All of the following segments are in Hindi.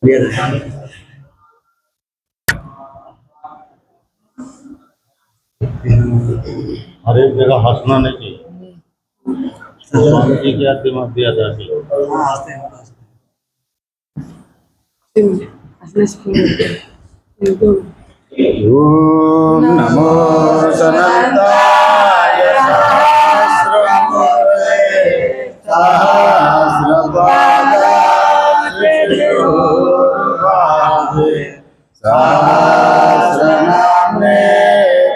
हर एक जगह हंसना नहीं चाहिए। स्वामी जी की दिमाग दिया जाती है। ओम नमो सनंदाय सहस्रमूर्ते सहस्रपादाय सहस्रनाम्ने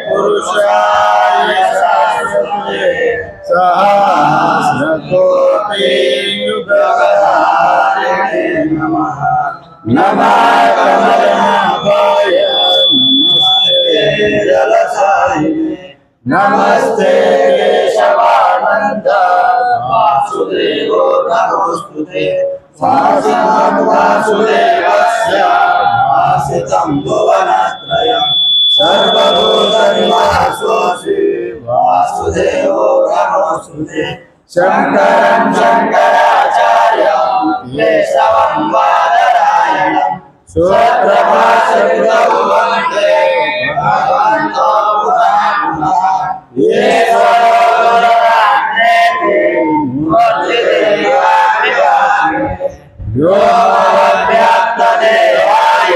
पुरुषाय सहस्रते सहस्रकोटियुगधारिणे नमः। नमः कमलनाभाय जलसायिने नमस्ते केशवानंद वासुदेवो नमोस्तुते वासुदेवस्य वासितं भुवनत्रयं सर्वभूतनिवासोऽसि वासुदेवो नमोस्तुते शङ्करं शङ्कराचार्यं केशवं बादरायणं सुप्रभातकृतौ वन्दे भगवन्तो पुनः पुनः व्योमवद्व्याप्तदेहाय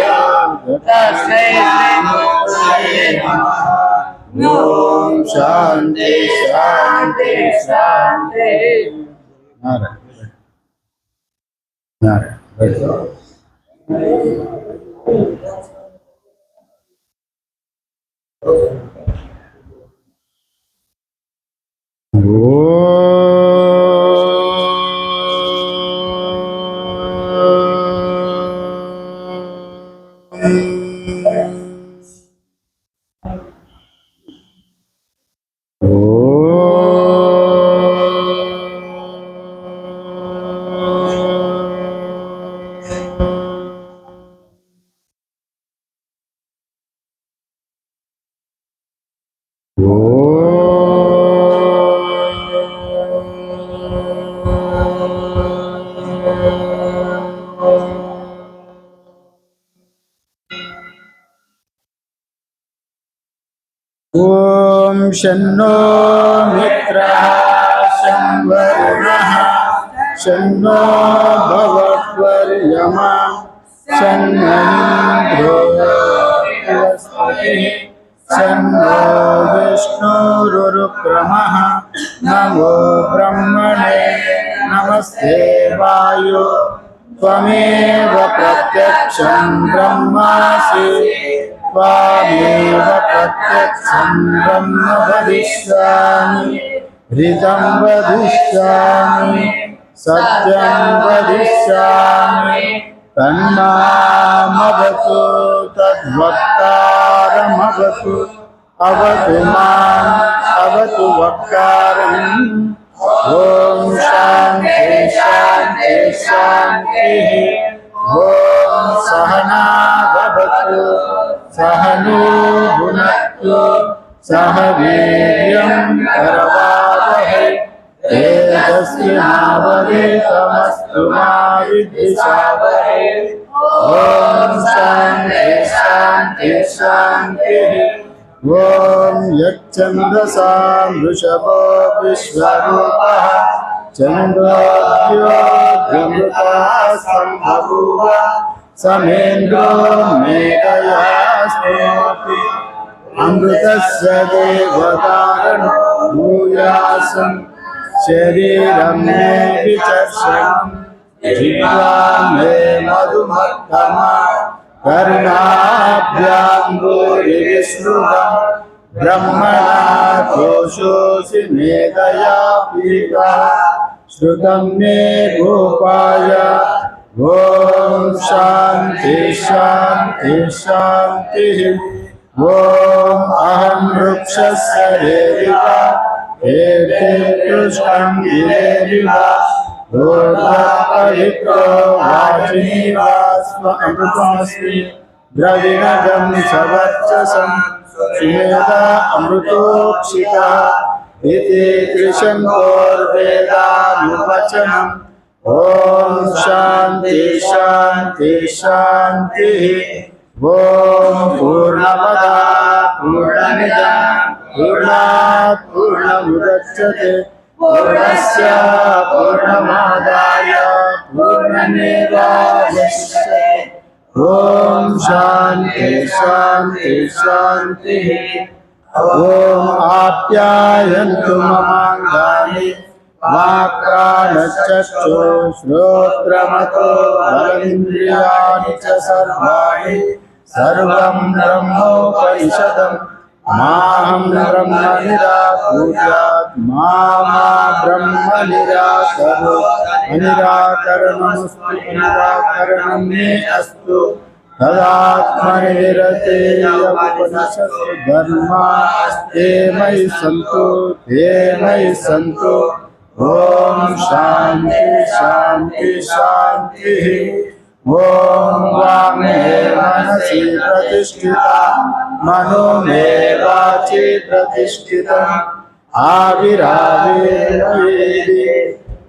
तस्मै श्रीगुरवे नमः। ओम शांति शांति शांति। नारायण नारायण। ओम शन्नो मित्रः शं वरुणः शन्नो भवत्वर्यमा शन्नो इन्द्रो बृहस्पतिः शन्नो विष्णुरुक्रमः नमो ब्रह्मणे नमस्ते वायो त्वमेव प्रत्यक्षं ब्रह्मासि त्वामेव प्रत्यक्षं ब्रह्म वदिष्यामि ऋतं वदिष्यामि सत्यं वदिष्यामि तन्मामवतु तद्वक्तारमवतु अवतु माम् अवतु वक्तारम्। ओम शांति शांति शांतिः। ओम सहना भवतु सहनो भुनक्तु सह वीर्यं करवावहै तेजस्विनावधीतमस्तु मा विद्विषावहै। ओम शांति शांति शांतिः। ओम यच्चंद्रसा वृषभो विश्वरूपः चन्द्रोऽद्योऽमृतः सम्बभूव समेन्द्रो मेघया स्तोति अमृतस्य देवतारणो भूयासं शरीरं मे विचर्षणं जिह्वा मे मधुमत्तमा कर्णाभ्यां भूरिविष्णुरं ब्रह्मणा घोषोऽसि मेधया पीतः श्रुतं मे गोपाय। ओम शांति शांति शांतिः। ओम अहं वृक्षस्य रेरिका हेतुष्टं गिरेरिवा पवित्रो वाजिनीवास्म अमृतमस्मि द्रविणगं सवर्चसं सुमेधा अमृतोक्षिता इति त्रिशङ्कोर्वेदानुवचनम्। ओम शांति शांति शांति। ओम पूर्णमदा पूर्णमिदं पूर्णात् पूर्णमुदच्यते पूर्णस्य पूर्णमादाय पूर्णमेवावशिष्यते। ओम शांति शांति शांति। ओम आप्यायन्तु ममाङ्गानि वाक्प्राणश्चक्षुः श्रोत्रमतो बलमिन्द्रियाणि च सर्वाणि सर्वं ब्रह्मोपनिषदम् माहं ब्रह्म निराकुर्यात् मा ब्रह्म निराकरणमस्तु निराकरणं मे अस्तु तदात्मनिरतेय उपनिषत्सु धर्मास्ते मयि सन्तु। ओम शांति शांति शांति। ओम वाङ्मे मनसि प्रतिष्ठिता मनो मे वाचि प्रतिष्ठितम् आविराविर्वेदि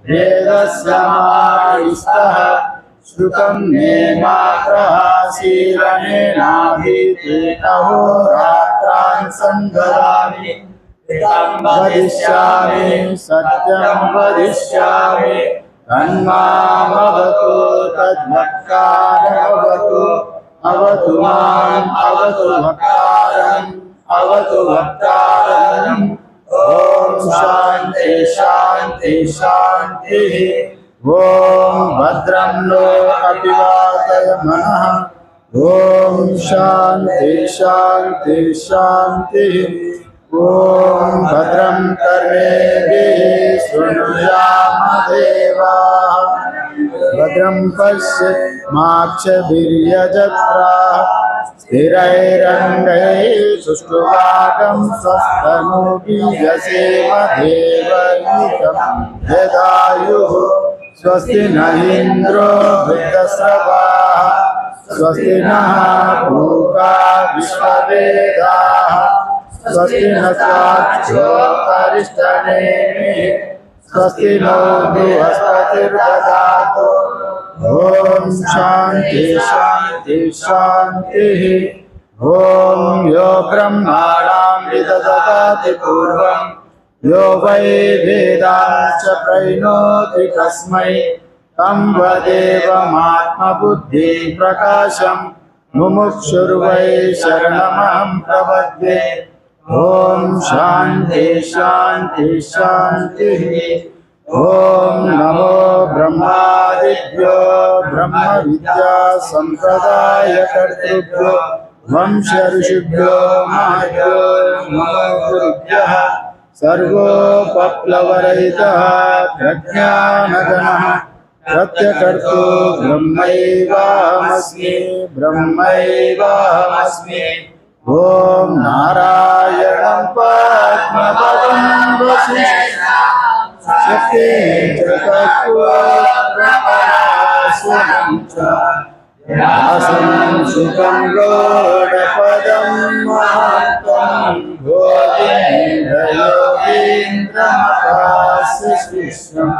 वेदस्य मायिस्तः श्रुतं मे मात्रः शीलनेनाभितेऽहोरात्रान् सन्ददामि वदिष्यामि सत्यं वदिष्यामि तन्मामवतु तद्भक्तारमवतु अवतु माम् अवतु भक्तारम्। ओम शांति शांति शांति। ओम भद्रं नो अभिवादय मनः। ओम शांति शांति शांति। ओम भद्रं कर्णेभिः शृणुयाम देवाः भद्रं पश्येमाक्षभिर्यजत्राः स्थिरैरङ्गैः सुष्ठुवागं स्वस्तनूभिर्यसेम देवहितं यदायुः स्वस्ति न इन्द्रो वृद्धश्रवाः स्वस्ति नः पूषा विश्ववेदाः स्वस्ति न साक्षो अरिष्टनेमिः स्वस्ति नो बृहस्पतिर्दधातु। ओम शांति शांति शांति। ओम यो ब्रह्माणां विदधाति पूर्वं यो वै वेदांश्च प्रणोति तस्मै तं वदेवमात्मबुद्धिं प्रकाशं मुमुक्षुर्वै शरणमहं प्रपद्ये। ओम शांति शांति शांति। ओम नमो ब्रह्मादिभ्यो ब्रह्म विद्या संप्रदायकर्तृभ्यो वंश ऋषिभ्यो महद्भ्यो नमो गुरुभ्यः सर्वोपप्लवरहितः प्रज्ञानगणः प्रत्यकर्तो ब्रह्मैवाहमस्मि। ओम नारायणं पद्मपदं वसिष्ठं शक्तिं च व्यासं सुतं गौडपदं महान्तं योगीन्द्रयोगीन्द्रमपास्य शिष्यं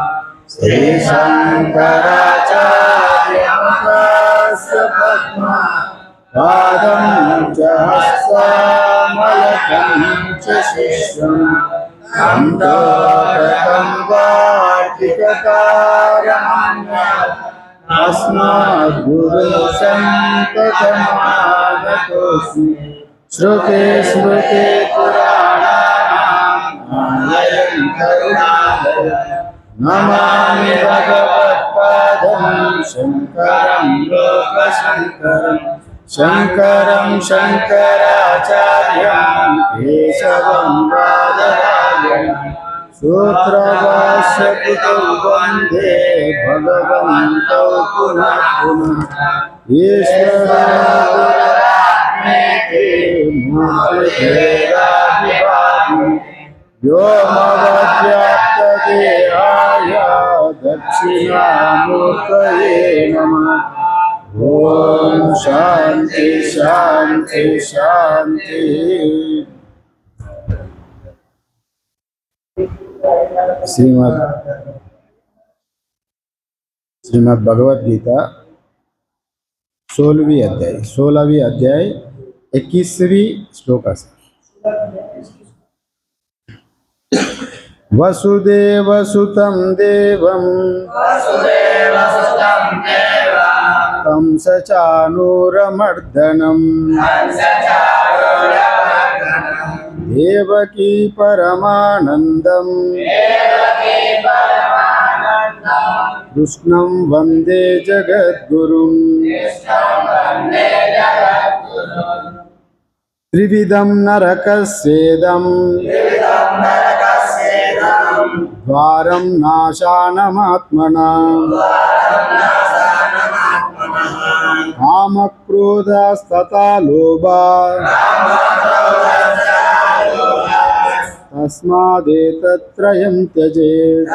श्रीशङ्कराचार्यमपास्य पद्मा पादं च हस्तामलकं च शिष्यं कण्ठोदकं वार्तिककारमन्यम् अस्मद्गुरुसन्ततमागतोऽस्मि श्रुते स्मृते पुराणानाम् आलयं करुणालयं नमामि भगवत्पादं शङ्करं लोकशङ्करम् शङ्करं शङ्कराचार्यं केशवं बादरायणं सूत्रभाष्यकृतौ वन्दे भगवन्तौ पुनः पुनः ईश्वरात्मेति मूर्तिभेदाभिवादि व्योमवद्व्याप्तदेहाय दक्षिणामूर्तये नमः। ओम शांति शांति शांति। श्रीमद् श्रीमद् भगवत गीता 16वीं अध्याय 21वीं श्लोक से। वसुदेव सुतं देवं कंस चाणूरमर्दनं देवकी परमानन्दं कृष्णं वन्दे जगद्गुरुं त्रिविधं नरकस्येदं द्वारं नाशानमात्मना कामक्रोधास्तथा लोभा तस्मादेतत्त्रयं त्यजेत्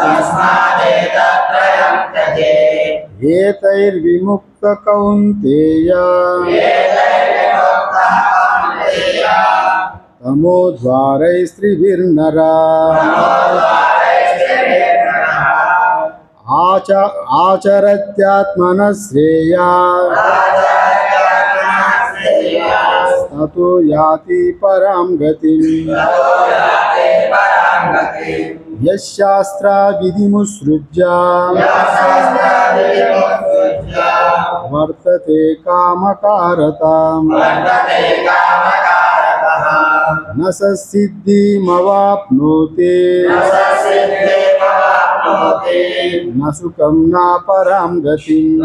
एतैर्विमुक्त कौन्तेय तमोद्वारैस्त्रिभिर्नरा आचरत्यात्मनः श्रेया ततो याति परां गतिम् यशास्त्राविधिमुत्सृज्य वर्तते कामकारताम् न स सिद्धिमवाप्नोति न सुखं न परां गतिम्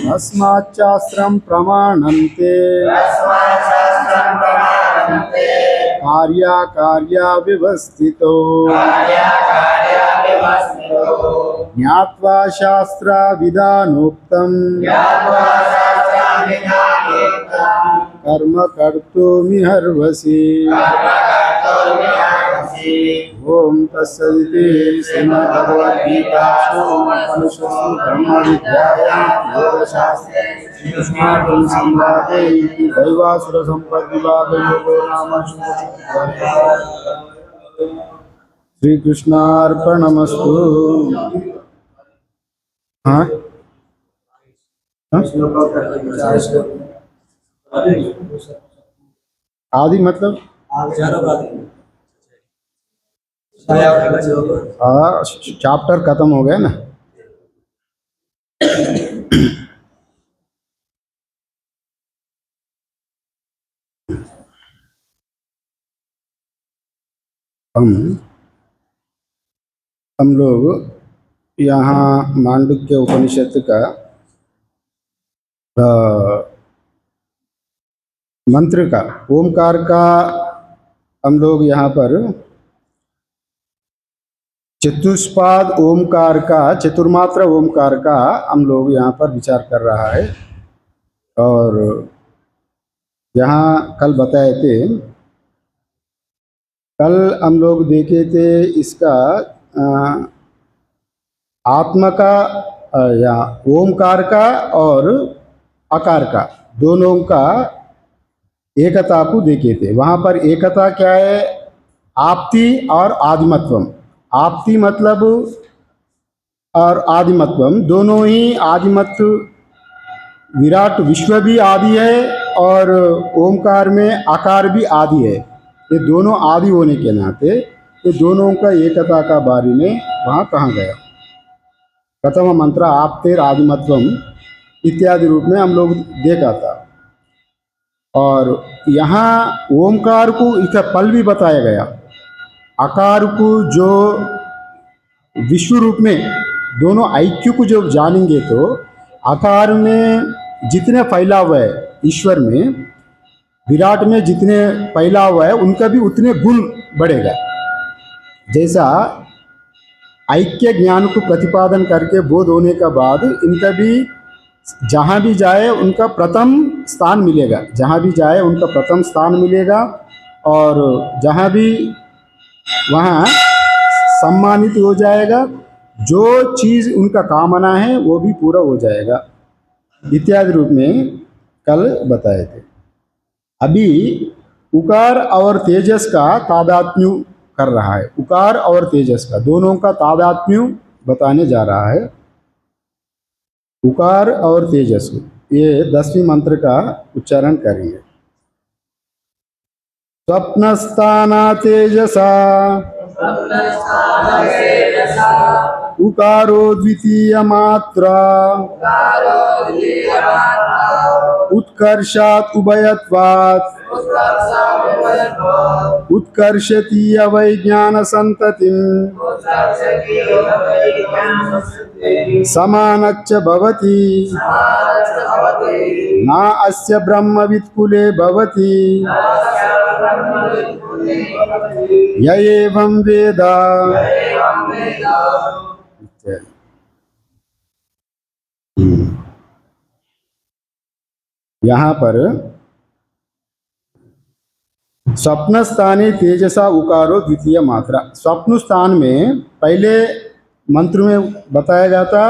तस्माच्चास्त्रं प्रमाणन्ते कार्याकार्याव्यवस्थितो ज्ञात्वा शास्त्राविधानोक्तं कर्म कर्तुमिहर्वसि। ओम तत्सदिति श्रीमद्भगवद्गीतासु उपनिषत्सु ब्रह्मविद्यायां योगशास्त्रे श्रीकृष्णार्जुन संवादे दैवासुर संपद्विभाग योगो नाम श्रीकृष्णार्पणमस्तु। हाँ आदि मतलब चैप्टर खत्म हो गया ना। हम लोग यहाँ मांडुक्य उपनिषद का मंत्र का ओमकार का हम लोग यहाँ पर चतुष्पाद ओमकार का चतुर्मात्र ओमकार का हम लोग यहाँ पर विचार कर रहा है। और यहाँ कल बताए थे, कल हम लोग देखे थे इसका आत्मा का या ओमकार का और आकार का दोनों का एकता को देखे थे। वहाँ पर एकता क्या है? आपति और आदिमत्वम। आपति मतलब और आदिमत्वम दोनों ही आदिमत्व, विराट विश्व भी आदि है और ओमकार में आकार भी आदि है। ये दोनों आदि होने के नाते ये दोनों का एकता का बारे में वहाँ कहा गया। प्रथम मंत्र आपतेर आदिमत्वम इत्यादि रूप में हम लोग देखा था। और यहाँ ओमकार को इसका पल भी बताया गया। आकार को जो विश्व रूप में दोनों ऐक्य को जब जानेंगे तो आकार में जितने फैला हुआ है ईश्वर में, विराट में जितने फैला हुआ है उनका भी उतने गुण बढ़ेगा। जैसा ऐक्य ज्ञान को प्रतिपादन करके बोध होने का बाद इनका भी जहाँ भी जाए उनका प्रथम स्थान मिलेगा, जहाँ भी जाए उनका प्रथम स्थान मिलेगा। और जहाँ भी वहाँ सम्मानित हो जाएगा, जो चीज़ उनका कामना है वो भी पूरा हो जाएगा इत्यादि रूप में कल बताए थे। अभी उकार और तेजस का तादात्म्य कर रहा है। उकार और तेजस का दोनों का तादात्म्य बताने जा रहा है। उकार और तेजस, ये 10वीं मंत्र का उच्चारण करेंगे। स्वप्नस्थाना तेजसा उकारो द्वितीय मात्रा उत्कर्षात् उभयत्वात् उत्कर्षति अवैज्ञान संततिम् समानच्च भवति न अस्य ब्रह्मवित्कुले भवति य एवं वेद। यहाँ पर स्वप्न स्थाने तेजसा उकारो द्वितीय मात्रा, स्वप्न स्थान में पहले मंत्र में बताया जाता,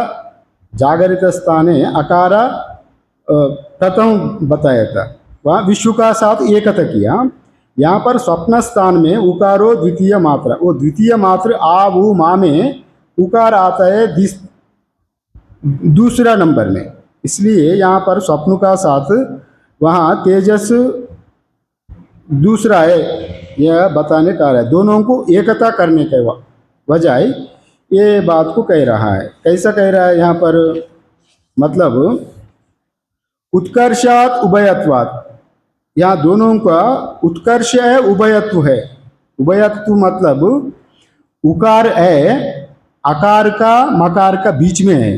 जागरित स्थाने अकारा प्रथम बताया था, वहाँ विश्व का साथ एकता किया। यहाँ पर स्वप्न स्थान में उकारो द्वितीय मात्रा, वो द्वितीय मात्र आ वो माँ में उकार आता है दूसरा नंबर में, इसलिए यहाँ पर स्वप्न का साथ वहाँ तेजस दूसरा है, यह बताने का है। दोनों को एकता करने के बजाय ये बात को कह रहा है। कैसा कह रहा है यहाँ पर, मतलब उत्कर्षात् उभयत्वात्, यहाँ दोनों का उत्कर्ष है, उभयत्व है। उभयत्व मतलब उकार है आकार का मकार का बीच में है,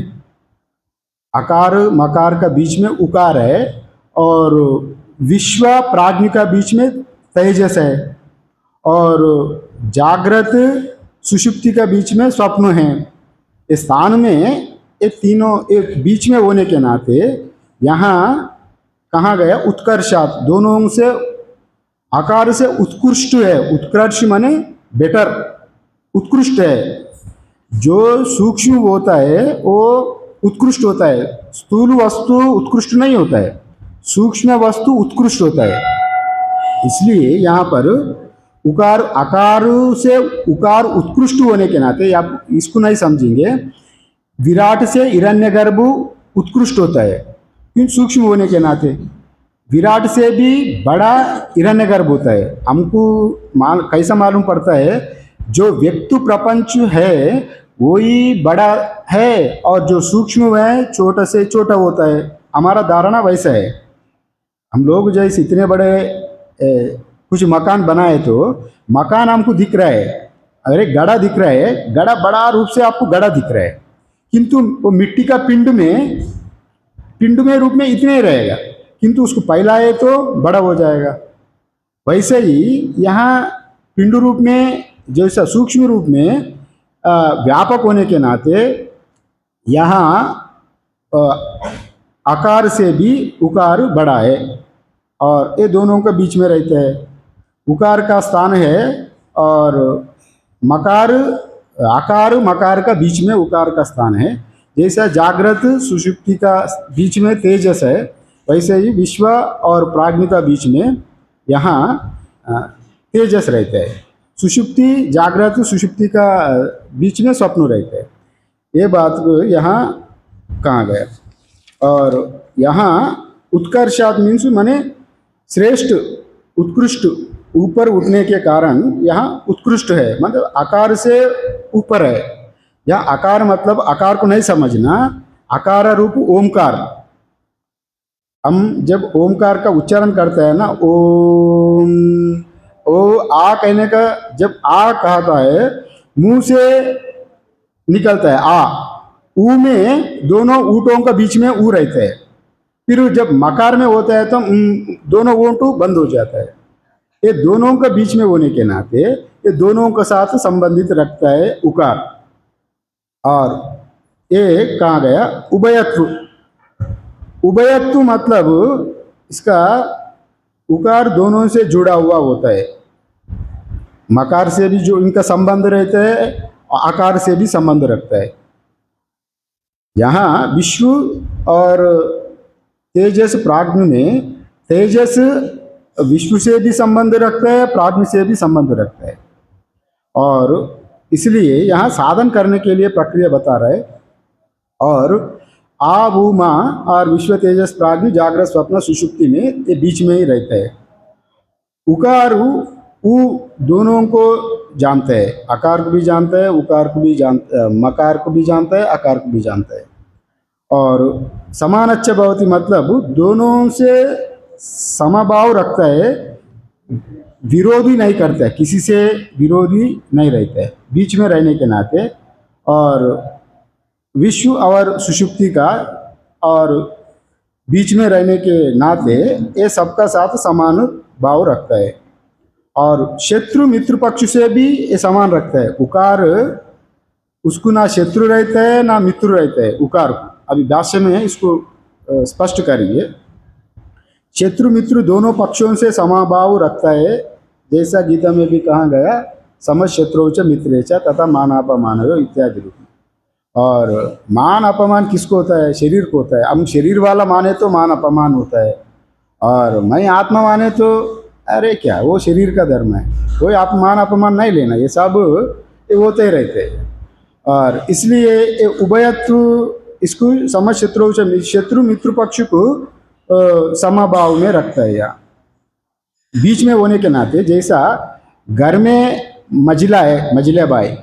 आकार मकार का बीच में उकार है, और विश्व प्राज्ञ का बीच में तेजस है, और जागृत सुषुप्ति का बीच में स्वप्न है। इस स्थान में ये तीनों एक बीच में होने के नाते यहाँ कहा गया उत्कर्षात, दोनों से आकार से उत्कृष्ट है। उत्कर्ष माने बेटर, उत्कृष्ट है। जो सूक्ष्म होता है वो उत्कृष्ट होता है, स्थूल वस्तु उत्कृष्ट नहीं होता है, सूक्ष्म वस्तु उत्कृष्ट होता है। इसलिए यहाँ पर उकार आकार से उकार उत्कृष्ट होने के नाते आप इसको नहीं समझेंगे, विराट से हिरण्यगर्भ उत्कृष्ट होता है, क्यों सूक्ष्म होने के नाते। विराट से भी बड़ा हिरण्यगर्भ होता है। हमको कैसा मालूम पड़ता है, जो व्यक्ति प्रपंच है वही बड़ा है, और जो सूक्ष्म है छोटा से छोटा होता है। हमारा धारणा वैसा है। हम लोग जैसे इतने बड़े कुछ मकान बनाए तो मकान हमको दिख रहा है, अगर एक गड़ा दिख रहा है, गड़ा बड़ा रूप से आपको गड़ा दिख रहा है, किंतु वो मिट्टी का पिंड में रूप में इतने ही रहेगा, किंतु उसको फैलाए तो बड़ा हो जाएगा। वैसे ही यहाँ पिंड रूप में जैसा सूक्ष्म रूप में व्यापक होने के नाते यहाँ आकार से भी उकार बड़ा है, और ये दोनों के बीच में रहते हैं। उकार का स्थान है, और मकार आकार मकार का बीच में उकार का स्थान है। जैसा जागृत सुषुप्ति का बीच में तेजस है, वैसे ही विश्व और प्राज्ञ का बीच में यहाँ तेजस रहता है। सुषुप्ति जागृत सुषुप्ति का बीच में स्वप्न रहता है। ये बात यहाँ कहा गया। और यहाँ उत्कर्षात् मीन्स माने श्रेष्ठ उत्कृष्ट, ऊपर उठने के कारण यहाँ उत्कृष्ट है, मतलब आकार से ऊपर है। यहाँ आकार मतलब आकार को नहीं समझना, आकार रूप ओमकार। हम जब ओमकार का उच्चारण करते हैं ना, ओम, ओ आ कहने का, जब आ कहता है मुंह से निकलता है आ, ऊ में दोनों ऊँटों का बीच में ऊ रहता है। फिर जब मकार में होता है तो दोनों ऊँट बंद हो जाता है। ये दोनों का बीच में होने के नाते ये दोनों के साथ संबंधित रखता है उकार। और ये कहा गया उभयत्व। उभयत्व मतलब इसका उकार दोनों से जुड़ा हुआ होता है, मकार से भी जो इनका संबंध रहता है, आकार से भी संबंध रखता है। यहाँ विश्व और तेजस प्राज्ञ में, तेजस विश्व से भी संबंध रखता है, प्राज्ञ से भी संबंध रखता है, और इसलिए यहाँ साधन करने के लिए प्रक्रिया बता रहे। और आ वो माँ और विश्व तेजस प्राग्ञ जागृत स्वप्न सुषुप्ति में ये बीच में ही रहते हैं। उकार उ दोनों को जानते हैं, आकार को भी जानते हैं, उकार को भी जानते, मकार को भी जानते हैं, आकार को भी जानते हैं। और समान अच्छ भवती मतलब दोनों से समभाव रखता है, विरोधी नहीं करता है, किसी से विरोधी नहीं रहता है, बीच में रहने के नाते। और विश्व और सुषुप्ति का और बीच में रहने के नाते ये सबका साथ समान भाव रखता है। और शत्रु मित्र पक्ष से भी ये समान रखता है। उकार उसको ना शत्रु रहता है ना मित्र रहता है उकार को। अभी भाष्य में है, इसको स्पष्ट करिए। शत्रु मित्र दोनों पक्षों से समभाव रखता है, जैसा गीता में भी कहा गया, समझ शत्रु च मित्रे च तथा मानापमान इत्यादि रूप में। और मान अपमान किसको होता है? शरीर को होता है। हम शरीर वाला माने तो मान अपमान होता है, और मैं आत्मा माने तो अरे क्या वो शरीर का धर्म है, कोई मान अपमान नहीं लेना, ये सब ये होते ही रहते हैं। और इसलिए ये उभयत्व इसको समझ शत्रु मित्र पक्ष को समभाव में रखता है। या बीच में होने के नाते, जैसा घर में मझिला है, मझिला भाई,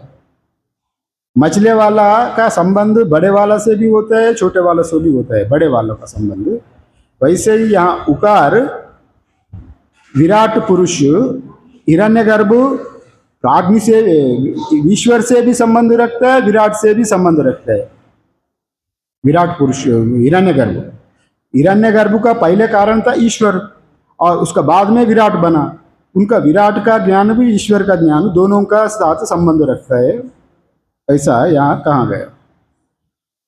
मछले वाला का संबंध बड़े वाला से भी होता है, छोटे वाला से भी होता है, बड़े वालों का संबंध। वैसे ही यहाँ उकार विराट पुरुष हिरण्यगर्भ प्राग्नि से, ईश्वर से भी संबंध रखता है, विराट से भी संबंध रखता है। विराट पुरुष हिरण्यगर्भ, हिरण्यगर्भ का पहले कारण था ईश्वर, और उसका बाद में विराट बना। उनका विराट का ज्ञान भी ईश्वर का ज्ञान, दोनों का साथ संबंध रखता है। ऐसा यहाँ कहा गया।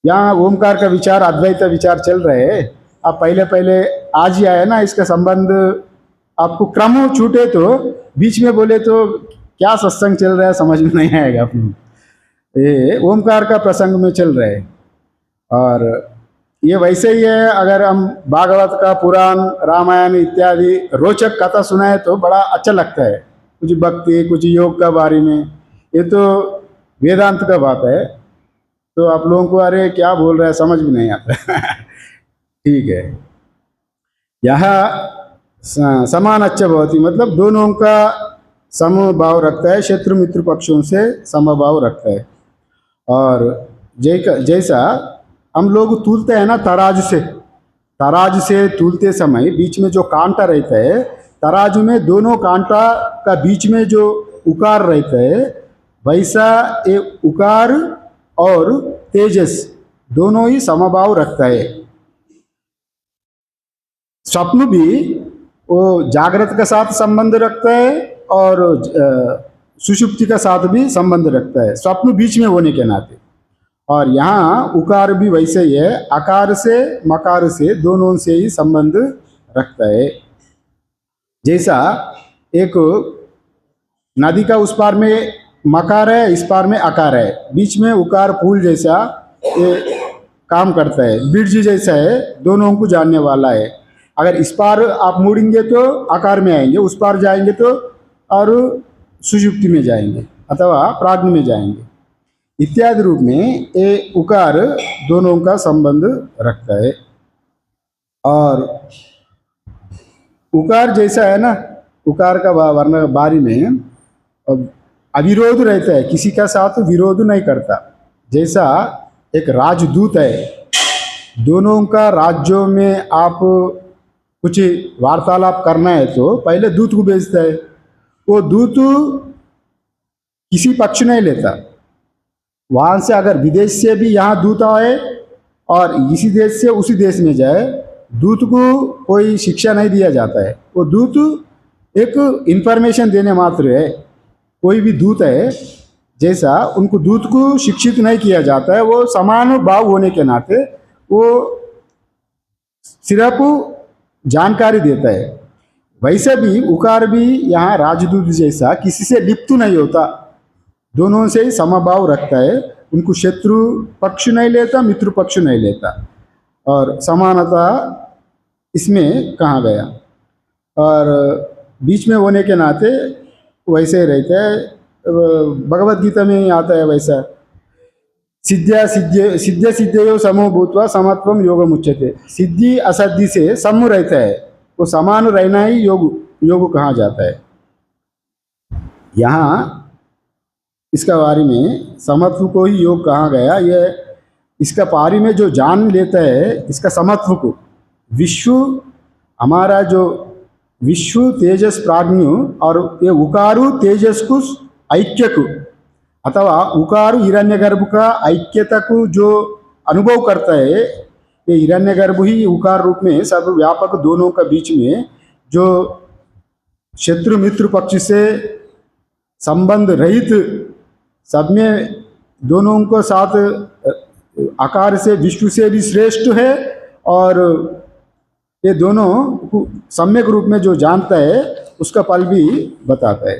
यहाँ ओमकार का विचार, अद्वैत विचार चल रहे हैं। अब पहले आज ही आया ना, इसका संबंध आपको क्रम छूटे तो बीच में बोले तो क्या सत्संग चल रहा है समझ में नहीं आएगा अपने। ये ओमकार का प्रसंग में चल रहे हैं। और ये वैसे ही है, अगर हम भागवत का पुराण रामायण इत्यादि रोचक कथा सुनाए तो बड़ा अच्छा लगता है, कुछ भक्ति कुछ योग का बारे में। ये तो वेदांत का बात है, तो आप लोगों को अरे क्या बोल रहा है समझ में नहीं आता। ठीक है, यहाँ समान अच्छा भवती मतलब दोनों का समभाव रखता है, शत्रु मित्र पक्षों से समभाव रखता है। और जैसा हम लोग तूलते हैं ना तराजू से तूलते समय बीच में जो कांटा रहता है, तराजू में दोनों कांटा का बीच में जो उकार रहता है, वैसा ये उकार और तेजस दोनों ही समभाव रखता है। स्वप्न भी वो जागृत का साथ संबंध रखता है और सुषुप्ति का साथ भी संबंध रखता है, स्वप्न बीच में होने के नाते। और यहाँ उकार भी वैसे ही है, आकार से मकार से दोनों से ही संबंध रखता है। जैसा एक नदी का उस पार में मकार है, इस पार में आकार है, बीच में उकार पुल जैसा ये काम करता है, ब्रिज जैसा है, दोनों को जानने वाला है। अगर इस पार आप मुड़ेंगे तो आकार में आएंगे, उस पार जाएंगे तो और सुषुप्ति में जाएंगे अथवा प्राज्ञ में जाएंगे इत्यादि रूप में ये उकार दोनों का संबंध रखता है। और उकार जैसा है ना, उकार का वर्ण बारी में अविरोध रहता है, किसी का साथ विरोध नहीं करता। जैसा एक राजदूत है, दोनों का राज्यों में आप कुछ वार्तालाप करना है तो पहले दूत को भेजता है, वो दूत किसी पक्ष नहीं लेता। वहाँ से अगर विदेश से भी यहाँ दूत आए और इसी देश से उसी देश में जाए, दूत को कोई शिक्षा नहीं दिया जाता है, वो दूत एक इन्फॉर्मेशन देने मात्र है। कोई भी दूत है जैसा, उनको दूत को शिक्षित नहीं किया जाता है, वो समान भाव होने के नाते वो सिर्फ जानकारी देता है। वैसे भी उकार भी यहाँ राजदूत जैसा किसी से लिप्त नहीं होता, दोनों से ही समभाव रखता है, उनको शत्रु पक्ष नहीं लेता, मित्र पक्ष नहीं लेता, और समानता इसमें कहा गया। और बीच में होने के नाते वैसे रहता है, भगवद गीता में ही आता है वैसा। सिद्ध सिद्धयो समो भूत्वा समत्वम योगम उच्यते। सिद्धि असद्धि से सम रहता है, वो समान रहना ही योग योग कहा जाता है। यहाँ इसका बारे में समत्व को ही योग कहा गया। ये इसका पारी में जो जान लेता है इसका समत्व को, विश्व हमारा जो विश्व तेजस प्राज्ञ और ये उकारु तेजस को ऐक्य को अथवा उकारु हिरण्यगर्भ का ऐक्यता को जो अनुभव करता है, ये हिरण्यगर्भ ही उकार रूप में सब व्यापक दोनों का बीच में जो शत्रु मित्र पक्ष से संबंध रहित सब में दोनों को साथ आकार से विष्णु से भी श्रेष्ठ है, और ये दोनों सम्यक रूप में जो जानता है उसका फल भी बताता है।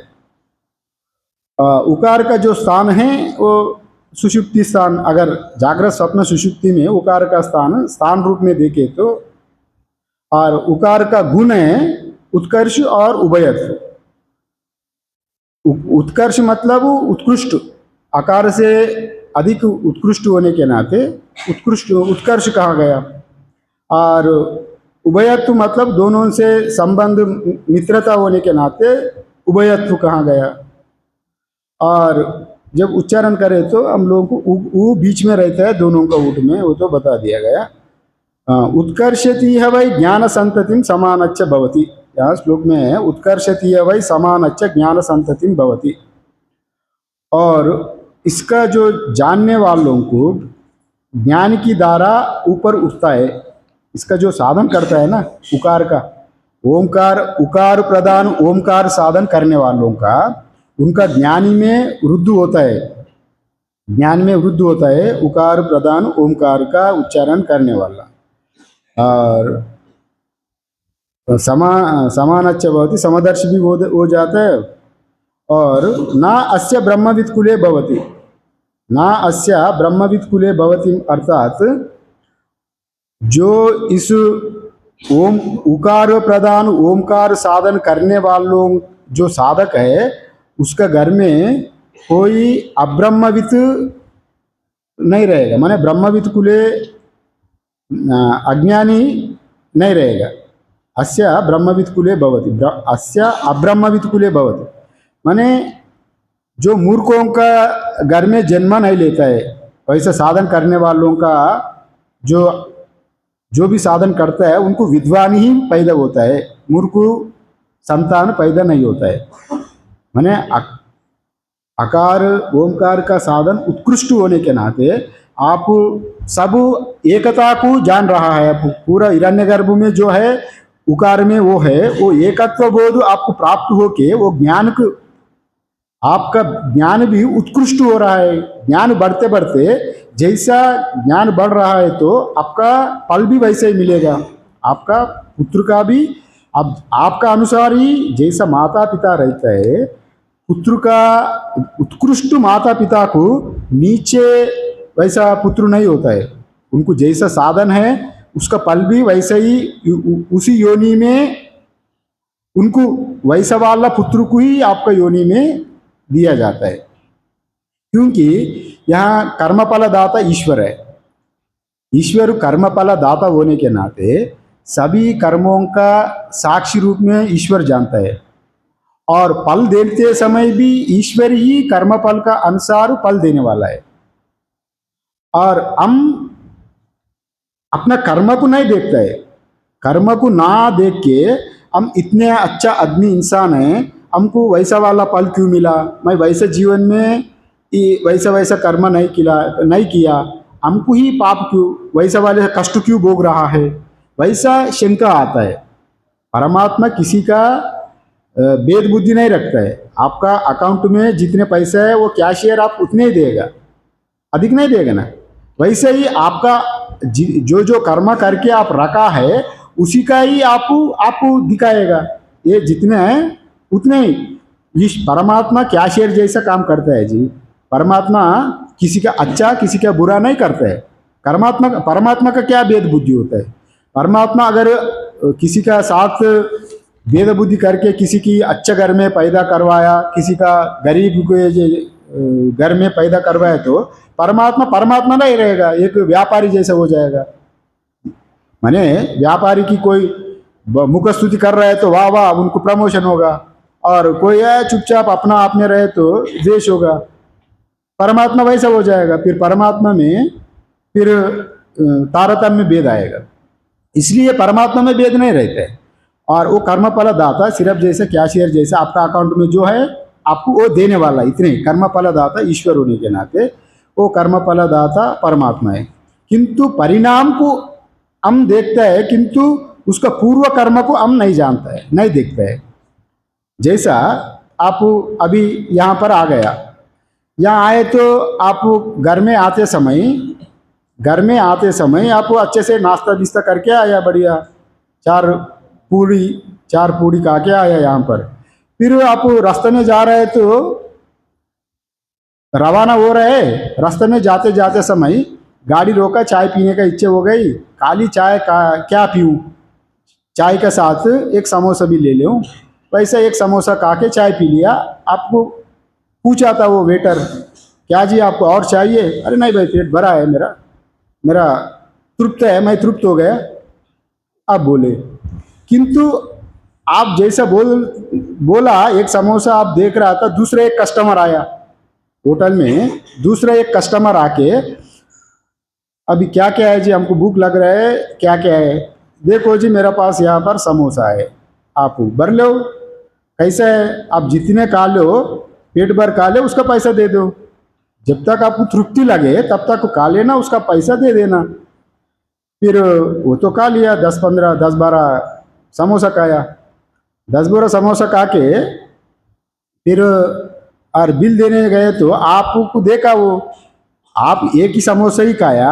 उकार का जो स्थान है वो सुषुप्ति स्थान, अगर जागृत स्वप्न सुषुप्ति में उकार का स्थान रूप में देखे तो, और उकार का गुण है उत्कर्ष और उभयत्व। उत्कर्ष मतलब उत्कृष्ट, आकार से अधिक उत्कृष्ट होने के नाते उत्कर्ष कहा गया, और उभयत्व मतलब दोनों से संबंध मित्रता होने के नाते उभयत्व कहा गया। और जब उच्चारण करें तो हम लोगों को उ बीच में रहता है दोनों का ऊट में, वो तो बता दिया गया। उत्कर्षति है वै ज्ञान संततिम समानच्च भवति। यहाँ श्लोक में है उत्कर्षति है वै समानच्च ज्ञान संततिम भवति। और इसका जो जानने वालों को ज्ञान की धारा ऊपर उठता है, इसका जो साधन करता है ना उकार का, ओमकार उकार प्रदान ओमकार साधन करने वालों का उनका ज्ञानी में वृद्धि होता है, ज्ञान में वृद्धि होता है उकार प्रदान ओमकार का उच्चारण करने वाला। और समानच्च भवति, समदर्श भी हो जाता है। और ना अस्य ब्रह्मविद कुले भवति, ना अस्य ब्रह्मविद कुले भवति अर्थात जो इस ओम उकार प्रदान ओमकार साधन करने वालों जो साधक है उसका घर में कोई अब्रह्मविद नहीं रहेगा, माने ब्रह्मविद कुले अज्ञानी नहीं रहेगा। अस्य ब्रह्मविद कुले भवति, अस्य अब्रह्मविद कुले भवति, माने जो मूर्खों का घर में जन्म नहीं लेता है, वैसे साधन करने वालों का जो भी साधन करता है उनको विद्वान ही पैदा होता है, मूर्ख संतान पैदा नहीं होता है। माने आकार ओमकार का साधन उत्कृष्ट होने के नाते आप सब एकता को जान रहा है। पूरा हिरण्यगर्भ में जो है उकार में वो है, वो एकत्व बोध आपको प्राप्त होके वो ज्ञान को, आपका ज्ञान भी उत्कृष्ट हो रहा है। ज्ञान बढ़ते बढ़ते जैसा ज्ञान बढ़ रहा है तो आपका फल भी वैसे ही मिलेगा, आपका पुत्र का भी। अब आपका अनुसार ही जैसा माता पिता रहता है, पुत्र का उत्कृष्ट माता पिता को नीचे वैसा पुत्र नहीं होता है, उनको जैसा साधन है उसका फल भी वैसे ही उसी योनि में उनको वैसा वाला पुत्र को ही आपका योनि में दिया जाता है, क्योंकि यहाँ कर्मफल दाता ईश्वर है। ईश्वर कर्मफल दाता होने के नाते सभी कर्मों का साक्षी रूप में ईश्वर जानता है, और फल देते समय भी ईश्वर ही कर्मफल का अनुसार फल देने वाला है। और हम अपना कर्म को नहीं देखता है, कर्म को ना देख के हम इतने अच्छा आदमी इंसान हैं, हमको वैसा वाला फल क्यों मिला, मैं वैसे जीवन में वैसा कर्म नहीं किया, हमको ही पाप क्यों, वैसा वाले कष्ट क्यों भोग रहा है, वैसा शंका आता है। परमात्मा किसी का भेद बुद्धि नहीं रखता है। आपका अकाउंट में जितने पैसे है वो कैशियर आप उतने ही देगा, अधिक नहीं देगा ना। वैसे ही आपका जो कर्म करके आप रखा है उसी का ही आपको दिखाएगा, ये जितने हैं उतने ही। परमात्मा कैशियर जैसा काम करता है जी। परमात्मा किसी का अच्छा किसी का बुरा नहीं करता है। परमात्मा का क्या भेद बुद्धि होता है। परमात्मा अगर किसी का साथ भेद बुद्धि करके किसी की अच्छे घर में पैदा करवाया, किसी का गरीब को घर में पैदा करवाया, तो परमात्मा परमात्मा नहीं रहेगा, एक व्यापारी जैसा हो जाएगा। माने व्यापारी की कोई मुख स्तुति कर रहा है तो वाह वाह उनको प्रमोशन होगा, और कोई है चुपचाप अपना आप में रहे तो द्वेष होगा। परमात्मा वैसा हो जाएगा, फिर परमात्मा में फिर तारतम्य भेद आएगा। इसलिए परमात्मा में भेद नहीं रहता है। और वो कर्म फल दाता सिर्फ जैसे कैशियर जैसे आपका अकाउंट में जो है आपको वो देने वाला, इतने कर्म फल दाता ईश्वर होने के नाते वो कर्म फल दाता परमात्मा है। किंतु परिणाम को हम देखता है, किंतु उसका पूर्व कर्म को हम नहीं जानता है, नहीं देखता है। जैसा आप अभी यहाँ पर आ गया, यहाँ आए तो आप घर में आते समय आप अच्छे से नाश्ता बिस्ता करके आया, बढ़िया चार पूड़ी खा के आया यहाँ पर। फिर आप रास्ते में जा रहे तो रवाना हो रहे, रास्ते में जाते जाते समय गाड़ी रोका, चाय पीने का इच्छा हो गई, काली चाय का क्या पीऊँ, चाय के साथ एक समोसा भी ले लूँ। वैसे एक समोसा खा के चाय पी लिया। आपको पूछा था वो वेटर, क्या जी आपको और चाहिए? अरे नहीं भाई पेट भरा है, मेरा तृप्त है, मैं तृप्त हो गया, आप बोले। किंतु आप जैसा बोला एक समोसा आप देख रहा था, दूसरा एक कस्टमर आया होटल में, दूसरा एक कस्टमर आके अभी क्या क्या है जी, हमको भूख लग रहा है, क्या क्या है, देखो जी मेरे पास यहाँ पर समोसा है, आप भर लो, कैसा है, आप जितने खा लो पेट भर खा लो, उसका पैसा दे दो, जब तक आपको तृप्ति लगे तब तक खा लेना, उसका पैसा दे देना। फिर वो तो खा लिया, 10-12 समोसा खाया, 10-12 समोसा खा के फिर और बिल देने गए तो आपको देखा वो आप एक ही समोसा ही खाया,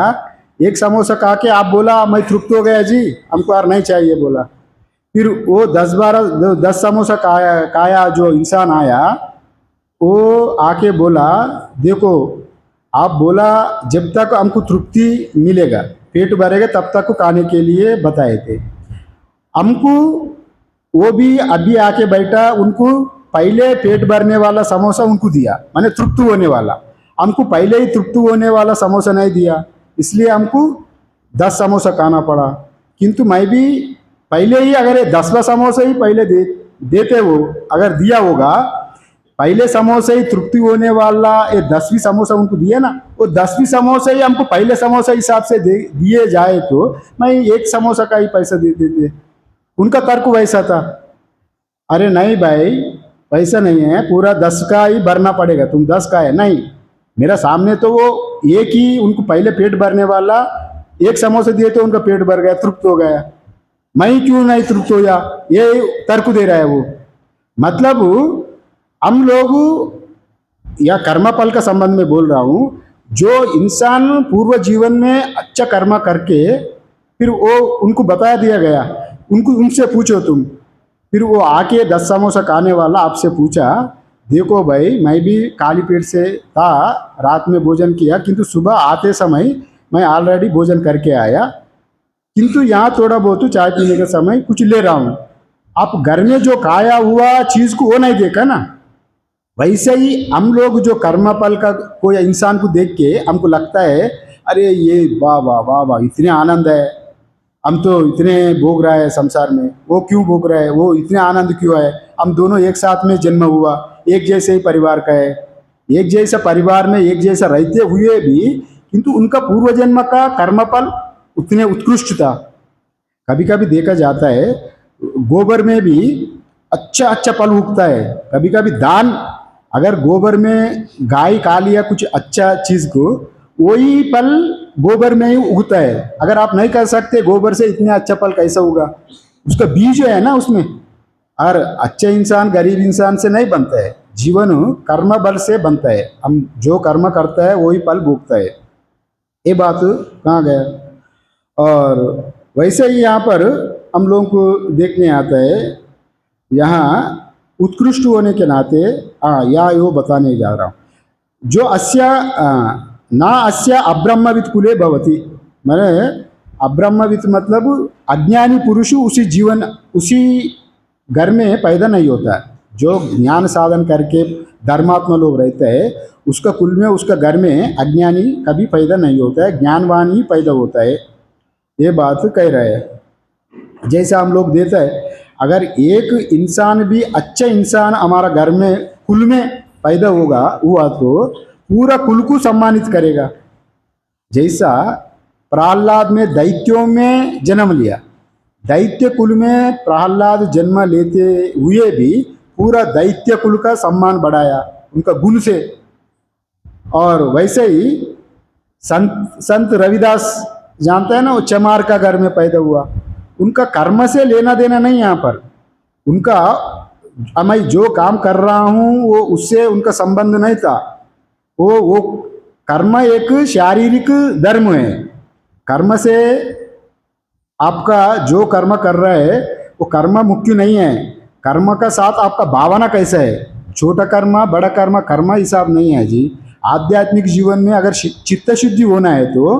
एक समोसा खा के आप बोला मैं तृप्त हो गया जी, हमको और नहीं चाहिए बोला। फिर वो 10 समोसा खाया जो इंसान आया, वो आके बोला देखो आप बोला जब तक हमको तृप्ति मिलेगा, पेट भरेगा तब तक को खाने के लिए बताए थे हमको। वो भी अभी आके बैठा, उनको पहले पेट भरने वाला समोसा उनको दिया, माने तृप्त होने वाला। हमको पहले ही तृप्त होने वाला समोसा नहीं दिया, इसलिए हमको 10 समोसा खाना पड़ा। किंतु मैं भी पहले ही अगर ये 10वां समोसा ही पहले देते वो अगर दिया होगा, पहले समोसा ही तृप्ति होने वाला ये 10वीं समोसा उनको दिया ना, वो 10वीं समोसा ही हमको पहले समोसा हिसाब से दिए जाए तो मैं एक समोसा का ही पैसा दे देते। उनका तर्क वैसा था, अरे नहीं भाई पैसा नहीं है, पूरा 10 का ही भरना पड़ेगा, तुम 10 का है नहीं, मेरा सामने तो वो एक ही उनको पहले पेट भरने वाला एक समोसा दिए तो उनका पेट भर गया, तृप्त हो गया, मैं क्यों नहीं तृप्त हो गया, ये तर्क दे रहा है वो। मतलब हम लोग या कर्मफल का संबंध में बोल रहा हूँ, जो इंसान पूर्व जीवन में अच्छा कर्म करके फिर वो उनको बता दिया गया, उनसे पूछो तुम। फिर वो आके 10 समोसा खाने वाला आपसे पूछा, देखो भाई मैं भी खाली पेट से था, रात में भोजन किया, किंतु सुबह आते समय मैं ऑलरेडी भोजन करके आया, किंतु यहाँ थोड़ा बहुत चाय पीने के समय कुछ ले रहा हूँ। आप घर में जो खाया हुआ चीज़ को वो नहीं देखा ना, वैसे ही हम लोग जो कर्मफल का कोई इंसान को देख के हमको लगता है अरे ये वाह वाह वाह वाह इतने आनंद है, हम तो इतने भोग रहा है संसार में, वो क्यों भोग रहा है, वो इतने आनंद क्यों है, हम दोनों एक साथ में जन्म हुआ, एक जैसे ही परिवार का है, एक जैसा परिवार में एक जैसा रहते हुए भी किंतु उनका पूर्व जन्म का कर्मफल उतने उत्कृष्ट था। कभी कभी देखा जाता है गोबर में भी अच्छा अच्छा फल उगता है, कभी कभी दान, अगर गोबर में गाय खा लिया कुछ अच्छा चीज़ को, वही फल गोबर में ही उगता है। अगर आप नहीं कर सकते गोबर से इतने अच्छा फल कैसा होगा, उसका बीज है ना उसमें। और अच्छे इंसान गरीब इंसान से नहीं बनता है, जीवन कर्म बल से बनता है, हम जो कर्म करता है वही फल भोगता है। ये बात कहाँ गया। और वैसे ही यहाँ पर हम लोगों को देखने आता है, यहाँ उत्कृष्ट होने के नाते या वो बताने जा रहा हूँ, जो ना अस्या अब्रह्मविद कुले भवति, मैंने अब्रह्मविद मतलब अज्ञानी पुरुष उसी घर में पैदा नहीं होता है। जो ज्ञान साधन करके धर्मात्मा लोग रहते हैं, उसका कुल में, उसका घर में अज्ञानी कभी पैदा नहीं होता है, ज्ञानवान ही पैदा होता है। ये बात कह रहे हैं। जैसे हम लोग देते हैं, अगर एक इंसान भी अच्छा इंसान हमारा घर में कुल में पैदा हुआ तो पूरा कुल को सम्मानित करेगा। जैसा प्रहलाद में दैत्यों में जन्म लिया, दैत्य कुल में प्रहलाद जन्म लेते हुए भी पूरा दैत्य कुल का सम्मान बढ़ाया उनका गुण से। और वैसे ही संत रविदास जानते हैं ना, वो चमार का घर में पैदा हुआ। उनका कर्म से लेना देना नहीं यहाँ पर, उनका मैं जो काम कर रहा हूँ वो उससे उनका संबंध नहीं था। वो कर्म एक शारीरिक धर्म है। कर्म से आपका जो कर्म कर रहे है वो कर्म मुख्य नहीं है। कर्म का साथ आपका भावना कैसा है, छोटा कर्म बड़ा कर्म कर्म हिसाब नहीं है जी। आध्यात्मिक जीवन में अगर चित्त शुद्धि होना है तो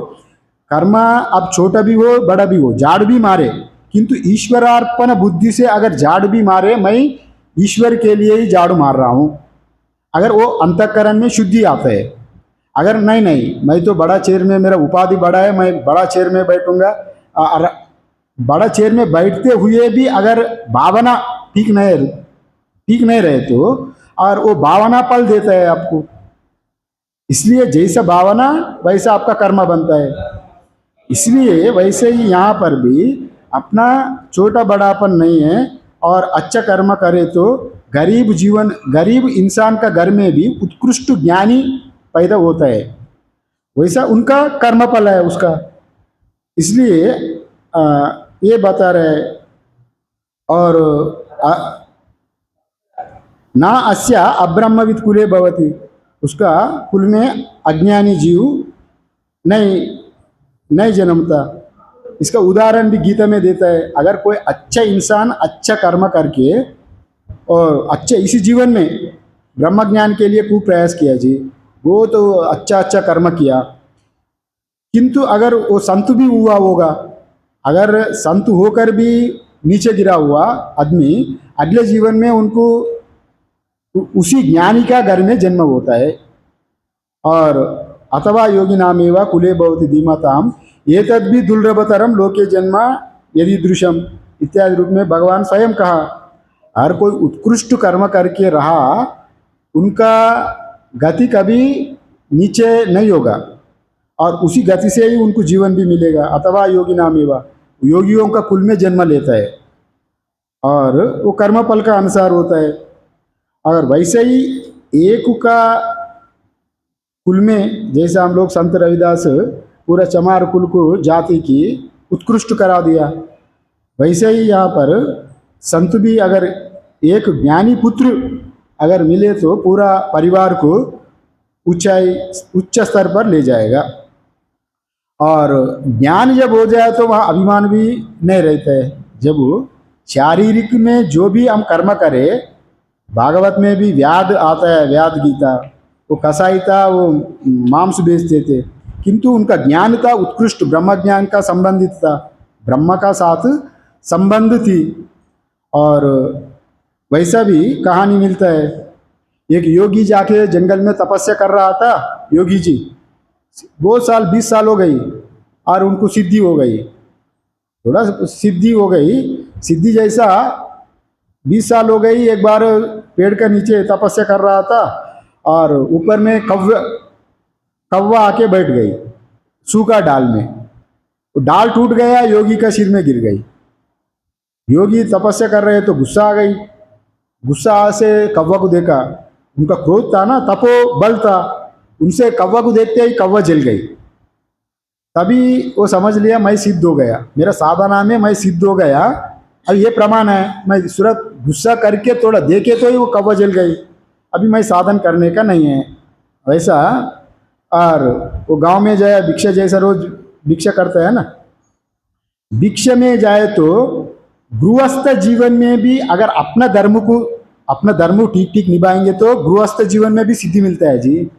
कर्म अब छोटा भी हो बड़ा भी हो, झाड़ भी मारे, किंतु ईश्वरार्पण बुद्धि से अगर झाड़ भी मारे, मैं ईश्वर के लिए ही झाड़ू मार रहा हूँ, अगर वो अंतःकरण में शुद्धि आता है। अगर नहीं मैं तो बड़ा चेयर में, मेरा उपाधि बड़ा है, मैं बड़ा चेयर में बैठूंगा, और बड़ा चेयर में बैठते हुए भी अगर भावना ठीक नहीं रहे तो, और वो भावना पल देता है आपको। इसलिए जैसा भावना वैसा आपका कर्म बनता है। इसलिए वैसे ही यहाँ पर भी अपना छोटा बड़ापन नहीं है, और अच्छा कर्म करे तो गरीब इंसान का घर में भी उत्कृष्ट ज्ञानी पैदा होता है। वैसा उनका कर्म फल है उसका। इसलिए ये बता रहे। और ना अस्या अब्रह्मविद कुले भवति, उसका कुल में अज्ञानी जीव नहीं जन्मता। इसका उदाहरण भी गीता में देता है। अगर कोई अच्छा इंसान अच्छा कर्म करके और अच्छे इसी जीवन में ब्रह्म ज्ञान के लिए खूब प्रयास किया जी, वो तो अच्छा कर्म किया, किंतु अगर वो संत भी हुआ होगा, अगर संत होकर भी नीचे गिरा हुआ आदमी, अगले जीवन में उनको उसी ज्ञानी का घर में जन्म होता है। और अथवा योगी नामेवा कुले भवति धीमताम ये तद भी दुर्लभतरम लोके जन्म यदि दृश्यम इत्यादि रूप में भगवान स्वयं कहा। हर कोई उत्कृष्ट कर्म करके रहा, उनका गति कभी नीचे नहीं होगा, और उसी गति से ही उनको जीवन भी मिलेगा। अथवा योगी नामेवा, योगियों का कुल में जन्म लेता है, और वो कर्म फल का अनुसार होता है। अगर वैसे ही एक का कुल में, जैसे हम लोग संत रविदास पूरा चमार कुल को जाति की उत्कृष्ट करा दिया, वैसे ही यहाँ पर संत भी अगर एक ज्ञानी पुत्र अगर मिले तो पूरा परिवार को उच्च स्तर पर ले जाएगा। और ज्ञान जब हो जाए तो वहाँ अभिमान भी नहीं रहता है। जब शारीरिक में जो भी हम कर्म करें, भागवत में भी व्याध आता है, व्याध गीता, वो कसाई था, वो मांस बेचते थे, किंतु उनका ज्ञान था उत्कृष्ट, ब्रह्म ज्ञान का संबंधित था, ब्रह्म का साथ संबंध थी। और वैसा भी कहानी मिलता है। एक योगी जाके जंगल में तपस्या कर रहा था, योगी जी बहुत साल 20 साल हो गई, और उनको सिद्धि हो गई, थोड़ा सिद्धि हो गई, सिद्धि जैसा 20 साल हो गई। एक बार पेड़ के नीचे तपस्या कर रहा था, और ऊपर में कौवा आके बैठ गई सूखा डाल में, वो डाल टूट गया, योगी का सिर में गिर गई। योगी तपस्या कर रहे तो गुस्सा आ गई, गुस्सा से कौवा को देखा, उनका क्रोध था ना, तपो बल था, उनसे कौवा को देखते ही कौवा जल गई। तभी वो समझ लिया मैं सिद्ध हो गया, मेरा साधना में मैं सिद्ध हो गया, अब ये प्रमाण है, मैं सूरत गुस्सा करके थोड़ा देखे तो ही वो कौवा जल गई, अभी मैं साधन करने का नहीं है वैसा। और वो गांव में जाए, भिक्षा जैसा रोज भिक्षा करता है ना, भिक्षा में जाए तो गृहस्थ जीवन में भी अगर अपना धर्म ठीक ठीक निभाएंगे तो गृहस्थ जीवन में भी सिद्धि मिलता है जी।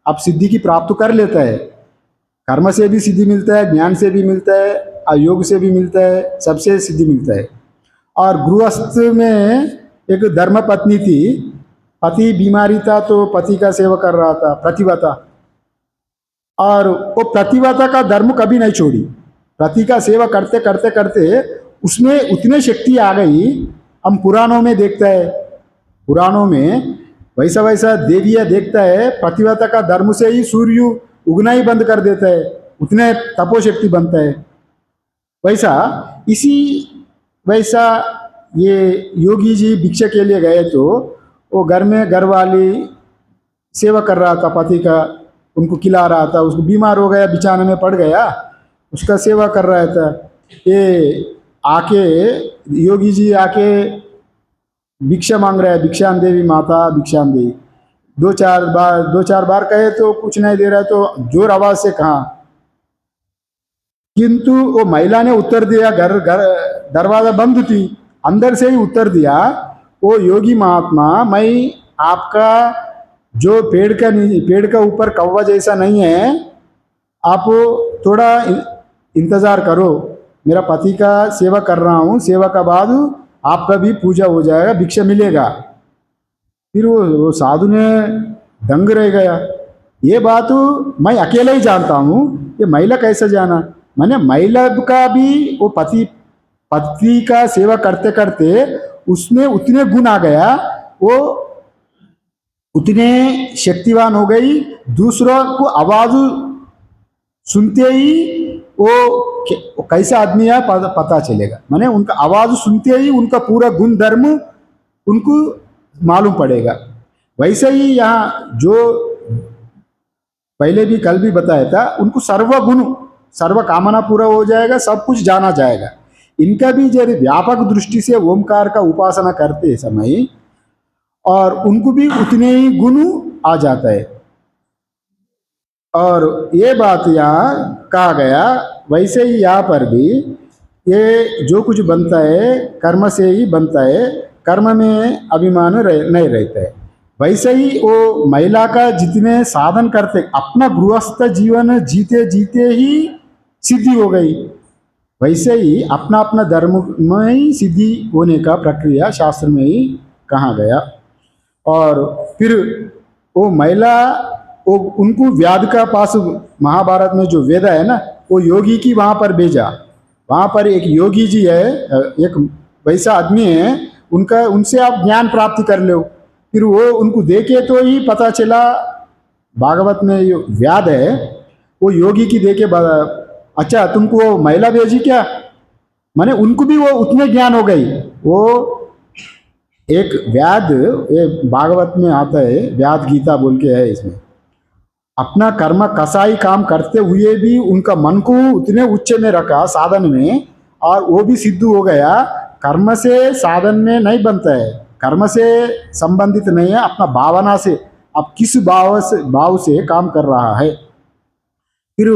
आप सिद्धि की प्राप्त कर लेता है, कर्म से भी सिद्धि मिलता है, ज्ञान से भी मिलता है, योग से भी मिलता है, सबसे सिद्धि मिलता है। और गृहस्थ में एक धर्म पत्नी थी। पति बीमारी था तो पति का सेवा कर रहा था, प्रतिव्रता। और वो प्रतिव्रता का धर्म कभी नहीं छोड़ी। पति का सेवा करते करते करते उसमें उतनी शक्ति आ गई। हम पुराणों में देखते हैं, पुराणों में वैसा वैसा देवियाँ देखता है, प्रतिव्रता का धर्म से ही सूर्य उगना ही बंद कर देता है, उतने तपोशक्ति बनता है। वैसा इसी वैसा ये योगी जी भिक्षा के लिए गए तो वो घर में घर वाली सेवा कर रहा था पति का, उनको खिला रहा था। उसको बीमार हो गया, बिछाने में पड़ गया, उसका सेवा कर रहा था। ये आके योगी जी आके भिक्षा मांग रहा है, भिक्षान देवी माता भिक्षान देवी। दो चार बार कहे तो कुछ नहीं दे रहा है, तो जोर आवाज से कहा, किंतु वो महिला ने उत्तर दिया, घर घर दरवाजा बंद थी, अंदर से ही उत्तर दिया, वो योगी महात्मा, मैं आपका जो पेड़ का ऊपर कौवा जैसा नहीं है, आप थोड़ा इंतजार करो, मेरा पति का सेवा कर रहा हूँ, सेवा का बाद आपका भी पूजा हो जाएगा, भिक्षा मिलेगा। फिर वो साधु ने दंग रह गया। ये बात मैं अकेला ही जानता हूँ, ये महिला कैसे जाना? मैंने महिला का भी वो पति का सेवा करते करते उसमें उतने गुण आ गया, वो उतने शक्तिवान हो गई। दूसरों को आवाज सुनते ही वो कैसा आदमी है पता चलेगा। मैंने उनका आवाज सुनते ही उनका पूरा गुण धर्म उनको मालूम पड़ेगा। वैसे ही यहाँ जो पहले भी कल भी बताया था, उनको सर्वगुण सर्व कामना पूरा हो जाएगा, सब कुछ जाना जाएगा। इनका भी जब व्यापक दृष्टि से ओमकार का उपासना करते समय और उनको भी उतने ही गुण आ जाता है। और ये बात यहाँ कहा गया, वैसे ही यहाँ पर भी ये जो कुछ बनता है कर्म से ही बनता है, कर्म में अभिमान नहीं रहता है। वैसे ही वो महिला का जितने साधन करते, अपना गृहस्थ जीवन जीते जीते ही सिद्धि हो गई, वैसे ही अपना अपना धर्म में ही सिद्धि होने का प्रक्रिया शास्त्र में ही कहा गया। और फिर वो महिला वो उनको व्याध का पास, महाभारत में जो वेद है ना, वो योगी की वहाँ पर भेजा। वहाँ पर एक योगी जी है, एक वैसा आदमी है, उनसे आप ज्ञान प्राप्ति कर लो। फिर वो उनको देखे तो ही पता चला, भागवत में जो व्याध है वो योगी की देखे, अच्छा तुमको वो महिला भेजी क्या? माने उनको भी वो उतने ज्ञान हो गई। वो एक व्याध, ये भागवत में आता है, व्याध गीता बोल के है, इसमें अपना कर्म कसाई काम करते हुए भी उनका मन को उतने उच्च में रखा साधन में, और वो भी सिद्ध हो गया। कर्म से साधन में नहीं बनता है, कर्म से संबंधित नहीं है, अपना भावना से, अब किस भाव से काम कर रहा है। फिर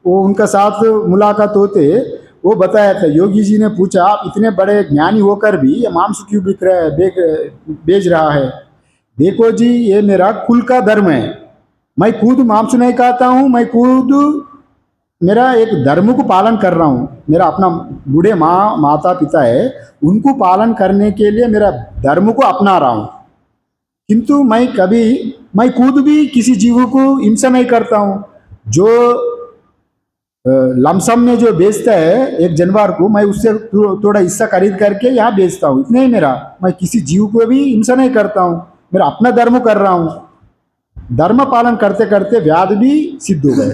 वो उनका साथ मुलाकात होते वो बताया था, योगी जी ने पूछा, आप इतने बड़े ज्ञानी होकर भी ये मांस क्यों बिक रहा है, बेच रहा है? देखो जी, ये मेरा कुल का धर्म है, मैं खुद मांस नहीं खाता हूँ, मैं खुद मेरा एक धर्म को पालन कर रहा हूँ। मेरा अपना बूढ़े माता पिता है, उनको पालन करने के लिए मेरा धर्म को अपना रहा हूँ, किंतु मैं खुद भी किसी जीव को हिंसा नहीं करता हूँ। जो लमसम में जो बेचता है एक जानवर को, मैं उससे थोड़ा हिस्सा खरीद करके यहाँ बेचता हूँ, इतना ही मेरा। मैं किसी जीव को भी हिंसा नहीं करता हूँ, मेरा अपना धर्म कर रहा हूँ। धर्म पालन करते करते व्याध भी सिद्ध हो गए।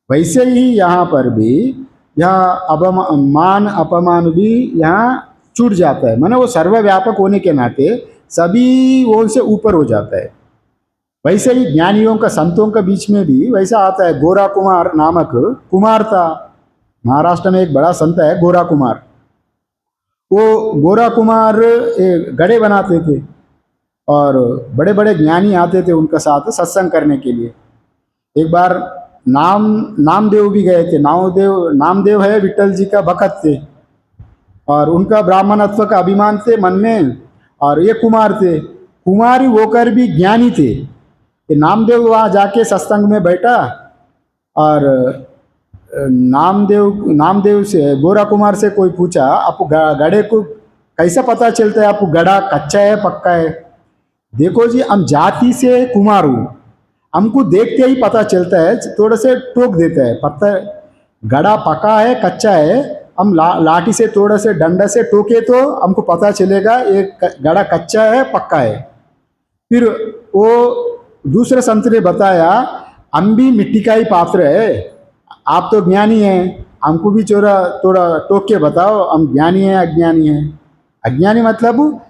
वैसे ही यहाँ पर भी, यहाँ मान अपमान भी यहाँ छूट जाता है। माने वो सर्वव्यापक होने के नाते सभी ओर से ऊपर हो जाता है। वैसे ही ज्ञानियों का, संतों के बीच में भी वैसा आता है। गोरा कुमार नामक कुमार था, महाराष्ट्र में एक बड़ा संत है गोरा कुमार। वो गोरा कुमार गड़े बनाते थे और बड़े बड़े ज्ञानी आते थे उनका साथ सत्संग करने के लिए। एक बार नामदेव भी गए थे। नामदेव है विट्ठल जी का भक्त थे और उनका ब्राह्मणत्व का अभिमान थे मन में। और ये कुमार थे, कुमारी होकर भी ज्ञानी थे। ये नामदेव वहाँ जाके सत्संग में बैठा और नामदेव से, गोरा कुमार से कोई पूछा, आप गड़े को कैसा पता चलता है आपको गड़ा कच्चा है पक्का है? देखो जी, हम जाति से कुमार हूँ, हमको देखते ही पता चलता है, थोड़ा से टोक देता है पत्थर, गड़ा पका है कच्चा है, हम लाठी से थोड़ा से डंडा से टोके तो हमको पता चलेगा ये गड़ा कच्चा है पक्का है। फिर वो दूसरे संत ने बताया, हम भी मिट्टी का ही पात्र है, आप तो ज्ञानी हैं, हमको भी थोड़ा थोड़ा टोक के बताओ, हम ज्ञानी हैं अज्ञानी हैं? अज्ञानी मतलब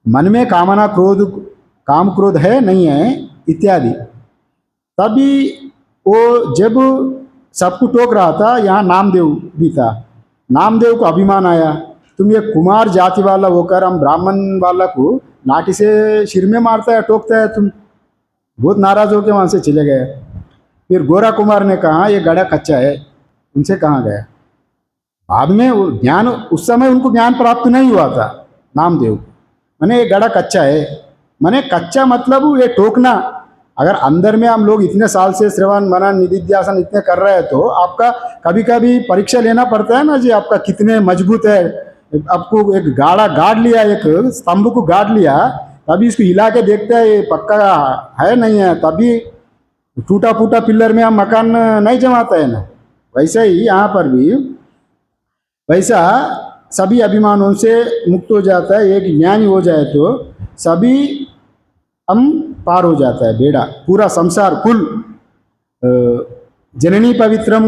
मन में कामना क्रोध, काम क्रोध है नहीं है इत्यादि। तभी वो जब सबको टोक रहा था, यहाँ नामदेव भी था, नामदेव को अभिमान आया, तुम ये कुमार जाति वाला होकर हम ब्राह्मण वाला को लाठी से सिर में मारता है, टोकता है, तुम बहुत नाराज होकर वहाँ से चले गए। फिर गोरा कुमार ने कहा ये गड़ा कच्चा है, उनसे कहाँ गया? बाद में वो ज्ञान, उस समय उनको ज्ञान प्राप्त नहीं हुआ था नामदेव। मैंने ये गड़ा कच्चा है, मैंने कच्चा मतलब ये टोकना। अगर अंदर में हम लोग इतने साल से श्रवण मनन निधिध्यासन इतने कर रहे हैं तो आपका कभी कभी परीक्षा लेना पड़ता है ना जी, आपका कितने मजबूत है। आपको एक गाड़ा गाड़ लिया, एक स्तंभ को गाड़ लिया, तभी इसको हिला के देखते हैं ये पक्का है नहीं है, तभी टूटा फूटा पिल्लर में हम मकान नहीं जमाते हैं ना। वैसे ही यहाँ पर भी वैसा सभी अभिमानों से मुक्त हो जाता है, एक ज्ञानी हो जाए तो सभी हम पार हो जाता है बेड़ा, पूरा संसार कुल। जननी पवित्रम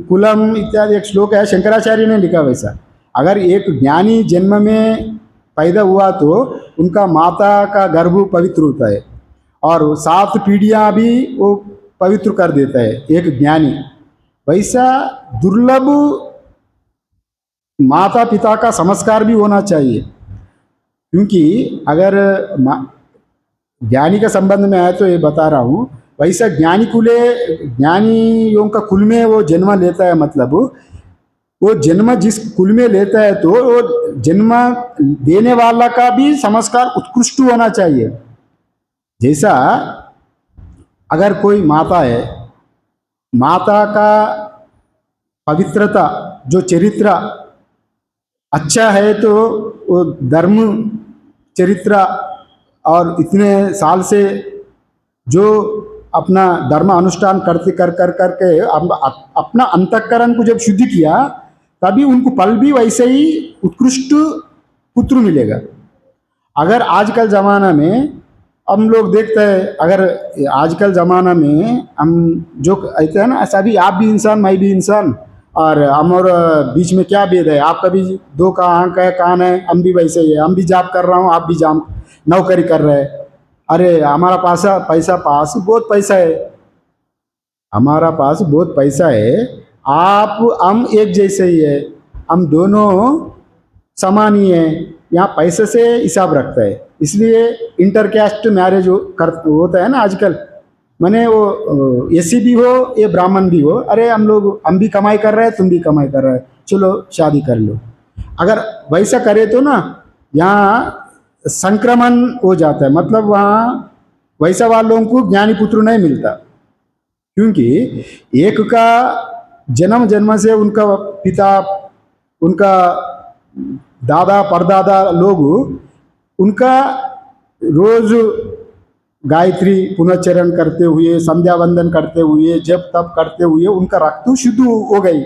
कुलम इत्यादि एक श्लोक है, शंकराचार्य ने लिखा वैसा। अगर एक ज्ञानी जन्म में पैदा हुआ तो उनका माता का गर्भ पवित्र होता है और 7 पीढ़ियाँ भी वो पवित्र कर देता है एक ज्ञानी। वैसा दुर्लभ माता पिता का संस्कार भी होना चाहिए, क्योंकि अगर ज्ञानी का संबंध में आया तो ये बता रहा हूँ, वैसा ज्ञानियों का कुल में वो जन्म लेता है, मतलब वो जन्म जिस कुल में लेता है तो वो जन्म देने वाला का भी संस्कार उत्कृष्ट होना चाहिए। जैसा अगर कोई माता है, माता का पवित्रता जो चरित्र अच्छा है तो वो धर्म चरित्र और इतने साल से जो अपना धर्म अनुष्ठान करते करके अपना अंतःकरण को जब शुद्ध किया, तभी उनको फल भी वैसे ही उत्कृष्ट पुत्र मिलेगा। अगर आजकल ज़माना में हम लोग देखते हैं, अगर आजकल ज़माना में हम जो कहते हैं ना, सभी आप भी इंसान मैं भी इंसान, और हम और बीच में क्या भेद है, आपका भी 2 का आंख है कान है, हम भी वैसे ही है, हम भी जॉब कर रहा हूँ आप भी जॉब नौकरी कर रहे हैं। अरे हमारा पास बहुत पैसा है, हमारा पास बहुत पैसा है, आप हम एक जैसे ही है, हम दोनों समान ही है, यहाँ पैसे से हिसाब रखता है। इसलिए इंटरकास्ट मैरिज होता है ना आजकल, माने वो एसी भी हो ये ब्राह्मण भी हो, अरे हम भी कमाई कर रहे हैं तुम भी कमाई कर रहे हैं, चलो शादी कर लो। अगर वैसा करे तो ना यहाँ संक्रमण हो जाता है, मतलब वहाँ वैसा वालों को ज्ञानी पुत्र नहीं मिलता, क्योंकि एक का जन्म जन्म से उनका पिता, उनका दादा परदादा लोग उनका रोज गायत्री पुनश्चरण करते हुए, संध्या वंदन करते हुए, जप तप करते हुए उनका रक्त शुद्ध हो गई।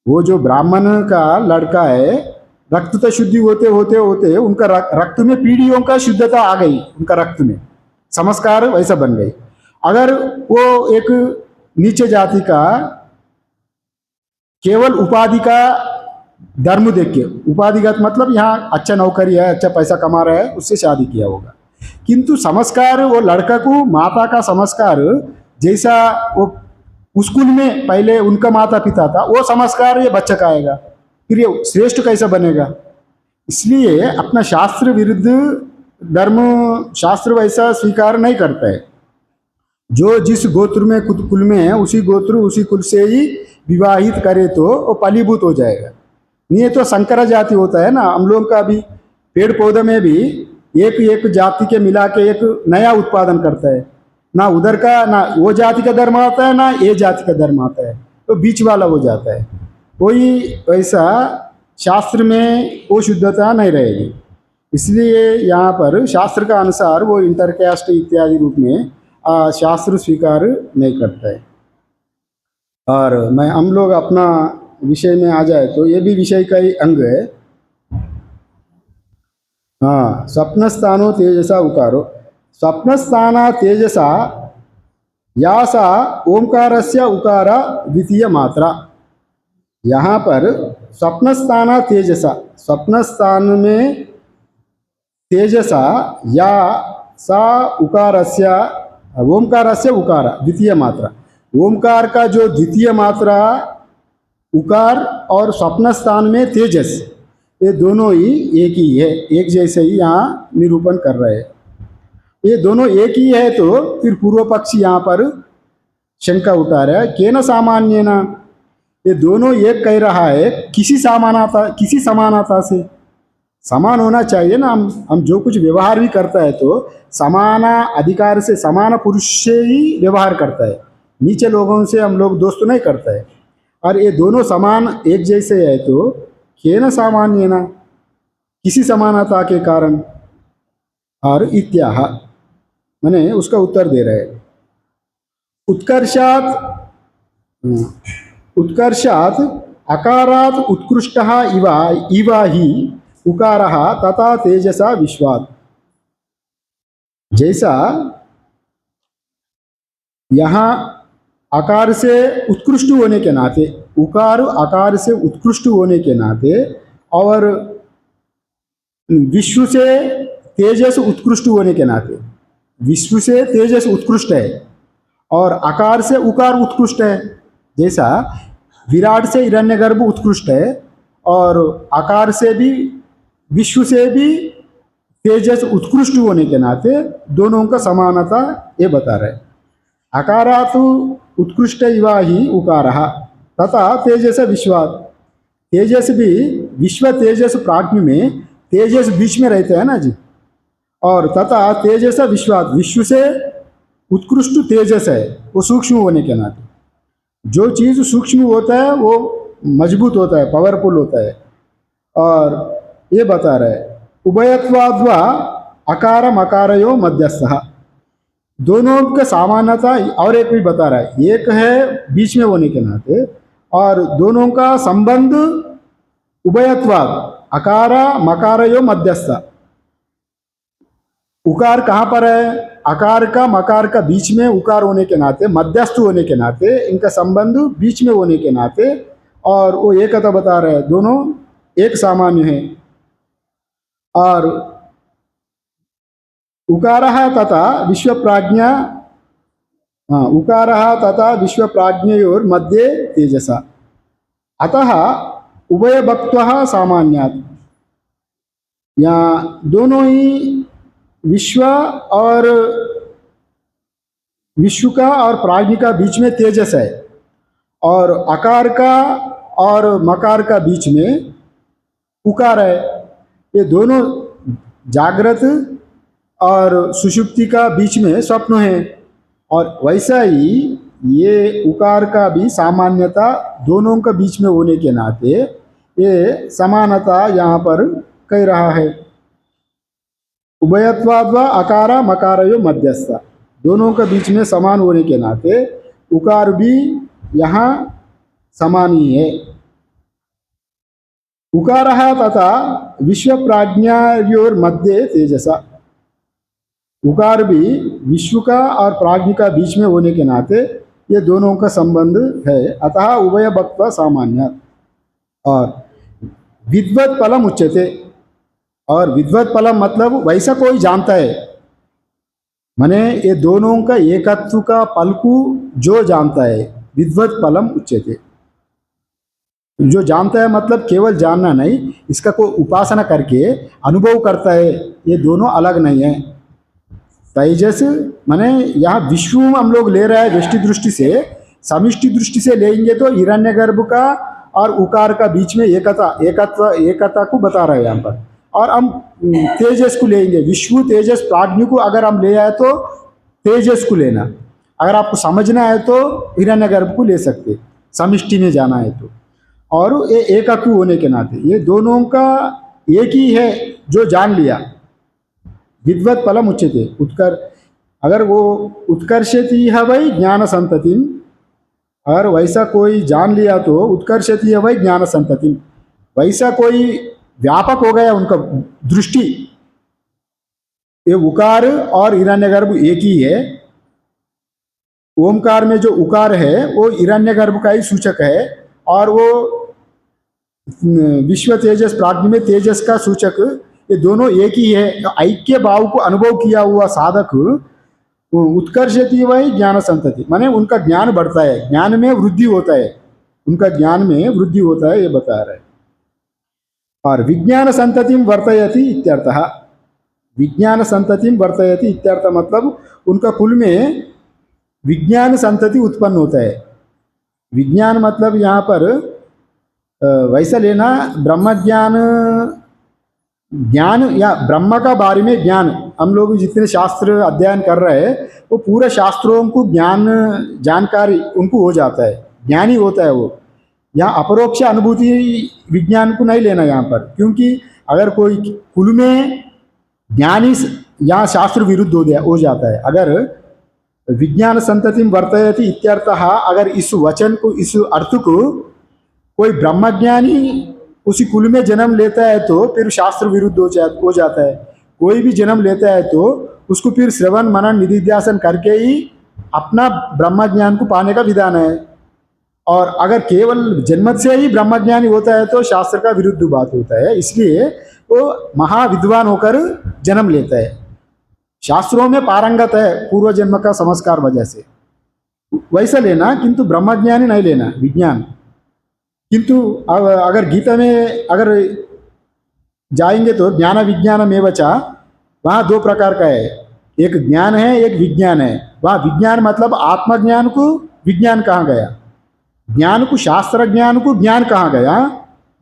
वो जो ब्राह्मण का लड़का है, रक्त तो शुद्धि होते होते होते उनका रक्त में पीढ़ियों का शुद्धता आ गई, उनका रक्त में संस्कार वैसा बन गई। अगर वो एक नीचे जाति का केवल उपाधि का धर्म देख के, उपाधिगत मतलब यहाँ अच्छा नौकरी है, अच्छा पैसा कमा रहा है, उससे शादी किया होगा, किंतु संस्कार वो लड़का को माता का संस्कार जैसा वो स्कूल में पहले उनका माता पिता था, वो संस्कार ये बच्चा का आएगा, फिर ये श्रेष्ठ कैसा बनेगा। इसलिए अपना शास्त्र विरुद्ध धर्म शास्त्र वैसा स्वीकार नहीं करता है। जो जिस गोत्र में कुल में है उसी गोत्र उसी कुल से ही विवाहित करे तो वो फलीभूत हो जाएगा। नहीं तो संकर जाति होता है ना, हम लोगों का भी पेड़ पौधे में भी एक जाति के मिला के एक नया उत्पादन करता है, ना उधर का ना वो जाति का धर्म आता है ना ये जाति का धर्म आता है, तो बीच वाला हो जाता है। कोई वैसा शास्त्र में वो शुद्धता नहीं रहेगी। इसलिए यहाँ पर शास्त्र का अनुसार वो इंटरकास्ट इत्यादि रूप में शास्त्र स्वीकार नहीं करता है। और मैं हम लोग अपना विषय में आ जाए तो ये भी विषय का ही अंग है। हाँ, स्वप्न स्थानो तेजसा उकारो, स्वप्न स्थाना तेजसा यासा ओंकारस्य उकार द्वितीय मात्रा। यहाँ पर स्वप्न स्थाना तेजसा, स्वप्न स्थान में तेजसा या सा उकारस्य ओंकारस्य उकार द्वितीय मात्रा, ओंकार का जो द्वितीय मात्रा उकार और स्वप्न स्थान में तेजस, ये दोनों ही एक ही है, एक जैसे ही यहाँ निरूपण कर रहे हैं। ये दोनों एक ही है तो फिर पूर्व पक्षी यहाँ पर शंका उठा रहा है, केन सामान्येन, ये दोनों एक कह रहा है किसी समानता से। समान होना चाहिए ना, हम जो कुछ व्यवहार भी करता है तो समान अधिकार से, समान पुरुष से ही व्यवहार करता है, नीचे लोगों से हम लोग दोस्त नहीं करता है। और ये दोनों समान एक जैसे है तो केन सामान्येन, किसी समानता के कारण। और इत्याह माने उसका उत्तर दे रहे हैं, उत्कर्षात् अकारात् उत्कृष्टः इव ही उकारः तथा तेजसा विश्वात्। जैसा यहाँ आकार से उत्कृष्ट होने के नाते, उकार आकार से उत्कृष्ट होने के नाते, और विश्व से तेजस उत्कृष्ट होने के नाते, विश्व से तेजस उत्कृष्ट है और आकार से उकार उत्कृष्ट है। जैसा विराट से हिरण्यगर्भ उत्कृष्ट है और आकार से भी विश्व से भी तेजस उत्कृष्ट होने के नाते दोनों का समानता ये बता रहे। आकारात् उत्कृष्ट इवा ही उकारः तथा तेजस विश्वात्, तेजस भी विश्व तेजस प्राज्ञ में तेजस बीच में रहते हैं ना जी, और तथा तेजस विश्वात्, विश्व से उत्कृष्ट तेजस है वो सूक्ष्म होने के नाते। जो चीज़ सूक्ष्म होता है वो मजबूत होता है, पावरफुल होता है। और ये बता रहे उभयत्वाद्वा अकार मकारयो मध्यस्थः, दोनों का समानता और एक भी बता रहा है, एक है बीच में होने के नाते और दोनों का संबंध उभयत्वाद अकार मकारयो मध्यस्थ। उकार कहाँ पर है, आकार का मकार का बीच में उकार होने के नाते, मध्यस्थ होने के नाते, इनका संबंध बीच में होने के नाते, और वो एकता बता रहे हैं, दोनों एक सामान्य है। और उकारः तथा विश्व प्राज्ञा, उकारः तथा विश्व प्राज्ञयोर मध्ये तेजसा, अतः उभयभक्त्वः सामान्यात्, यहाँ दोनों ही विश्व और विश्व का और प्राज्ञ का बीच में तेजस है, और आकार का और मकार का बीच में उकार है। ये दोनों जागृत और सुषुप्ति का बीच में स्वप्न है, और वैसा ही ये उकार का भी सामान्यता दोनों का बीच में होने के नाते ये समानता यहाँ पर कह रहा है। उभयत्वाद्वा अकारा मकारयो मध्यस्थ, दोनों के बीच में समान होने के नाते उकार भी यहाँ समान ही है। उकारः तथा विश्व प्राज्ञयोर मध्य तेजसा, उकार भी विश्व का और प्राज्ञ का बीच में होने के नाते ये दोनों का संबंध है। अतः उभय भक्त्वा सामान्य। और विद्वत् फलम उच्यते, और विद्वत् फलम मतलब वैसा कोई जानता है, माने ये दोनों का एकत्व का फल को जो जानता है, विद्वत् फलम उच्यते। जो जानता है मतलब केवल जानना नहीं, इसका कोई उपासना करके अनुभव करता है, ये दोनों अलग नहीं है। तेजस माने यहाँ विश्व हम लोग ले रहे हैं व्यष्टि दृष्टि से, समिष्टि दृष्टि से लेंगे तो हिरण्यगर्भ का और उकार का बीच में एकता को बता रहे हैं यहाँ पर। और हम तेजस को लेंगे, विश्व तेजस प्राज्ञ को अगर हम ले आए तो तेजस को लेना, अगर आपको समझना है तो हिरण्यगर्भ को ले सकते, समिष्टि में जाना है तो। और ये एकत्व होने के नाते ये दोनों का एक ही है जो जान लिया। विद्वत् फलम उच्यते उत्कर, अगर वो उत्कर्षति है वही ज्ञान संततिम, अगर वैसा कोई जान लिया तो उत्कर्षति है वही ज्ञान संततिम, वैसा कोई व्यापक हो गया उनका दृष्टि। ये उकार और हिरण्यगर्भ एक ही है। ओमकार में जो उकार है वो हिरण्यगर्भ का ही सूचक है, और वो विश्व तेजस प्राज्ञ में तेजस का सूचक, ये दोनों एक ही है। ऐक्य भाव को अनुभव किया हुआ साधक उत्कर्षति वही ज्ञान संतति, माने उनका ज्ञान बढ़ता है, ज्ञान में वृद्धि होता है, उनका ज्ञान में वृद्धि होता है, ये बता रहे हैं। और विज्ञान संततिम वर्तयति इत्यर्थः, विज्ञान संततिम वर्तयति इत्यर्थ मतलब उनका कुल में विज्ञान संतति उत्पन्न होता है। विज्ञान मतलब यहाँ पर वैसा लेना, ब्रह्म ज्ञान, ज्ञान या ब्रह्म का बारे में ज्ञान, हम लोग जितने शास्त्र अध्ययन कर रहे हैं वो पूरे शास्त्रों को ज्ञान जानकारी उनको हो जाता है, ज्ञानी होता है वो। यहाँ अपरोक्ष अनुभूति विज्ञान को नहीं लेना यहाँ पर, क्योंकि अगर कोई कुल में ज्ञानी यहाँ शास्त्र विरुद्ध हो जाता है। अगर विज्ञान संततिम वर्तयति इत्यर्थः, अगर इस वचन को, इस अर्थ को कोई ब्रह्मज्ञानी उसी कुल में जन्म लेता है तो फिर शास्त्र विरुद्ध हो जाता है। कोई भी जन्म लेता है तो उसको फिर श्रवण मनन निधिध्यासन करके ही अपना ब्रह्म ज्ञान को पाने का विधान है। और अगर केवल जन्म से ही ब्रह्मज्ञानी होता है तो शास्त्र का विरुद्ध बात होता है, इसलिए वो महाविद्वान होकर जन्म लेता है, शास्त्रों में पारंगत है पूर्व जन्म का संस्कार वजह से, वैसा लेना, किंतु ब्रह्मज्ञानी नहीं लेना विज्ञान। किंतु अगर गीता में अगर जाएंगे तो ज्ञान विज्ञान में बचा, वहाँ दो प्रकार का है, एक ज्ञान है एक विज्ञान है। वहाँ विज्ञान मतलब आत्मज्ञान को विज्ञान कहा गया, ज्ञान को शास्त्र ज्ञान को ज्ञान कहा गया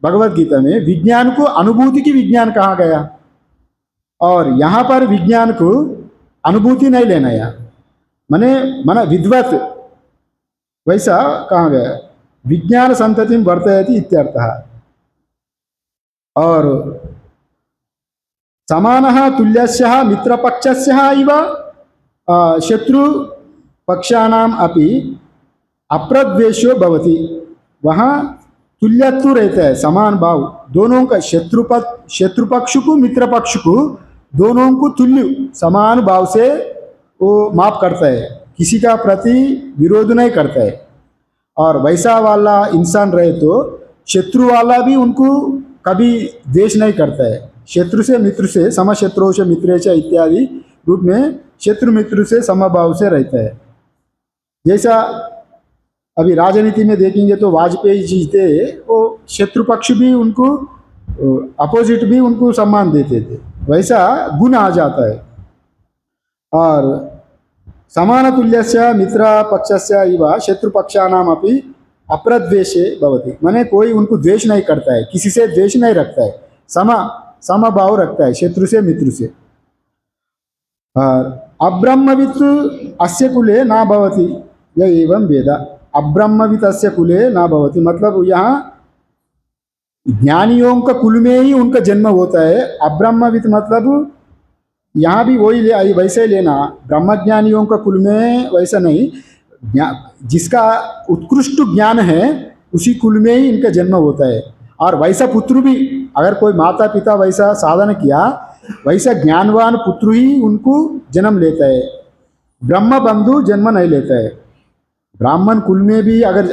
भगवत गीता में, विज्ञान को अनुभूति की विज्ञान कहा गया। और यहाँ पर विज्ञान को अनुभूति नहीं लेना, यहाँ माने विद्वत वैसा कहा गया, विज्ञान संततिम वर्तयति इत्यर्थः। और समानः तुल्यस्यः मित्रपक्षस्यः इव शत्रुपक्षानाम् अपि अप्रद्वेषो भवति, वहाँ तुल्यत्व रहता है, समान भाव दोनों का, शत्रुपक्ष को मित्र पक्ष को दोनों को तुल्य समान भाव से वो माफ करता है, किसी का प्रति विरोध नहीं करता है। और वैसा वाला इंसान रहे तो शत्रु वाला भी उनको कभी द्वेष नहीं करता है। शत्रु से मित्र से, समशत्रुओं से मित्र से इत्यादि रूप में शत्रु मित्र से समभाव से रहता है। जैसा अभी राजनीति में देखेंगे तो वाजपेयी जी थे, वो शत्रु पक्ष भी उनको, अपोजिट भी उनको सम्मान देते थे, वैसा गुण आ जाता है। और समान तुल्यस्य मित्र पक्षस्य इव शत्रुपक्षानाम अपि अप्रद्वेषे भवति, माने कोई उनको द्वेष नहीं करता है, किसी से द्वेष नहीं रखता है, समभाव रखता है शत्रु से मित्र से। और अब्रह्मवित् अस्य कुले न भवति य एवं वेद, अब्रह्मवित् अस्य कुले न भवति मतलब यहाँ ज्ञानियों का कुल में ही उनका जन्म होता है। अब्रह्मवित् मतलब यहाँ भी वही वैसे ही लेना, ब्रह्मज्ञानियों का कुल में वैसा नहीं, जिसका उत्कृष्ट ज्ञान है उसी कुल में ही इनका जन्म होता है। और वैसा पुत्र भी, अगर कोई माता पिता वैसा साधन किया, वैसा ज्ञानवान पुत्र ही उनको जन्म लेता है, ब्रह्म बंधु जन्म नहीं लेता है। ब्राह्मण कुल में भी अगर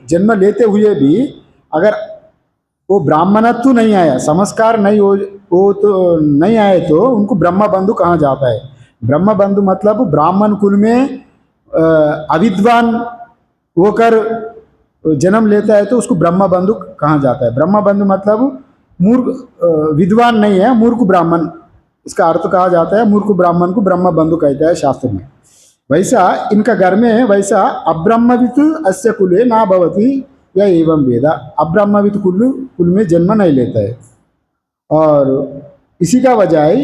जन्म लेते हुए भी अगर वो ब्राह्मणत्व नहीं आया, संस्कार नहीं वो तो नहीं आए तो उनको ब्रह्म बंधु कहा जाता है। ब्रह्म बंधु मतलब ब्राह्मण कुल में अविद्वान होकर जन्म लेता है तो उसको ब्रह्म बंधु कहा जाता है। ब्रह्म बंधु मतलब मूर्ख, विद्वान नहीं है, मूर्ख ब्राह्मण, इसका अर्थ कहा जाता है। मूर्ख ब्राह्मण को ब्रह्म बंधु कहता है शास्त्र में। वैसा इनका घर में वैसा अब्रह्मवित् अस्य कुले न भवति या एवं वेद, अब्रह्मवित् कुल में जन्म नहीं लेता है। और इसी का बजाय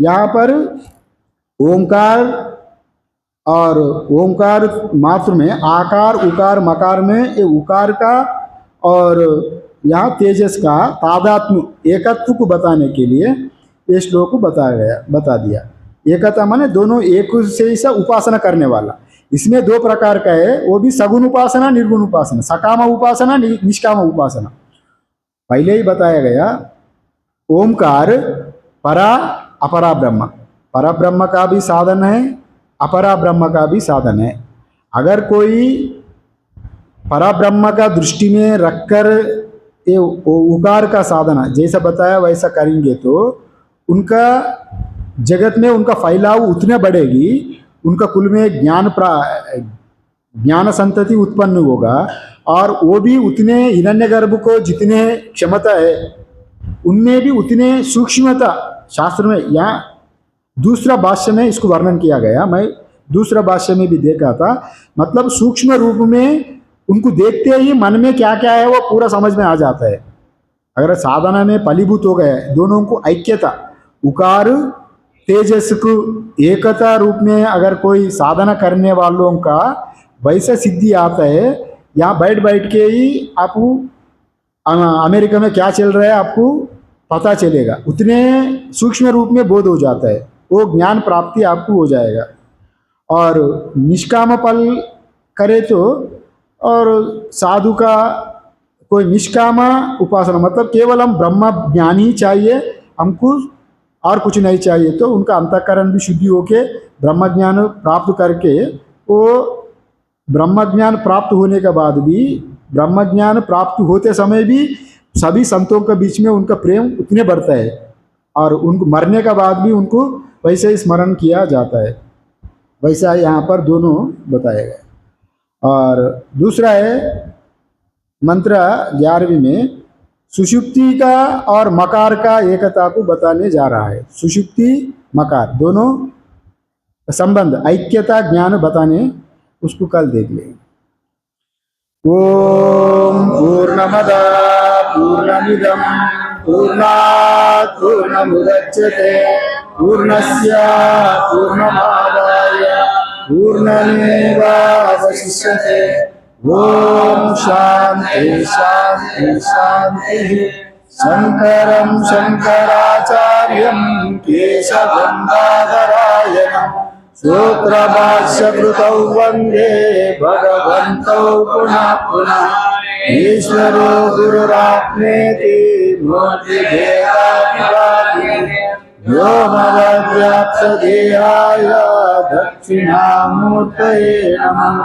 यहाँ पर ओंकार और ओंकार मात्र में आकार उकार मकार में ये उकार का और यहाँ तेजस का तादात्म्य एकत्व को बताने के लिए ये श्लोक को बता दिया। एकता माने दोनों एक से ही सा उपासना करने वाला। इसमें दो प्रकार का है, वो भी सगुण उपासना निर्गुण उपासना, सकाम उपासना निष्काम उपासना। पहले ही बताया गया ओमकार परा अपरा ब्रह्म, परा ब्रह्म का भी साधन है, अपरा ब्रह्म का भी साधन है। अगर कोई परा ब्रह्म का दृष्टि में रखकर ये उकार का साधना जैसा बताया वैसा करेंगे तो उनका जगत में उनका फैलाव उतने बढ़ेगी, उनका कुल में ज्ञान संतति उत्पन्न होगा, और वो भी उतने हिरण्यगर्भ को जितने क्षमता है उनमें भी उतने सूक्ष्मता शास्त्र में, यहाँ दूसरा भाष्य में इसको वर्णन किया गया, मैं दूसरा भाष्य में भी देखा था। मतलब सूक्ष्म रूप में उनको देखते ही मन में क्या क्या है वो पूरा समझ में आ जाता है। अगर साधना में फलीभूत हो गए दोनों को ऐक्यता, उकार तेजस को एकता रूप में अगर कोई साधना करने वालों का वैसा सिद्धि आता है, यहाँ बैठ बैठ के ही आपको अमेरिका में क्या चल रहा है आपको पता चलेगा, उतने सूक्ष्म रूप में बोध हो जाता है, वो ज्ञान प्राप्ति आपको हो जाएगा। और निष्काम फल करे तो, और साधु का कोई निष्काम उपासना मतलब केवल हम ब्रह्म ज्ञान ही चाहिए हमको और कुछ नहीं चाहिए, तो उनका अंतःकरण भी शुद्धि होके ब्रह्म ज्ञान प्राप्त करके वो ब्रह्म ज्ञान प्राप्त होने के बाद भी, ब्रह्म ज्ञान प्राप्त होते समय भी सभी संतों के बीच में उनका प्रेम उतने बढ़ता है, और उनको मरने के बाद भी उनको वैसे ही स्मरण किया जाता है। वैसा यहाँ पर दोनों बताया गया। और दूसरा है मंत्र 11वीं में सुषुप्ति का और मकार का एकता को बताने जा रहा है। सुषुप्ति मकार दोनों संबंध ऐक्यता ज्ञान बताने, उसको कल देख लेंगे। ओम पूर्णमद पूर्णमिदं पूर्णात् पूर्णमुदच्यते पूर्णस्य पूर्णमादाय पूर्णमेवावशिष्यते। ओम शांति शांति शांति। शंकरं शंकराचार्यं केशवं बादरायणं सूत्रभाष्यकृतौ वन्दे भगवन्तौ पुनः पुनः। ईश्वरो गुरुरात्मेति मूर्तिभेदाविभागिने व्योमवद्व्याप्तदेहाय दक्षिणामूर्तये नमः।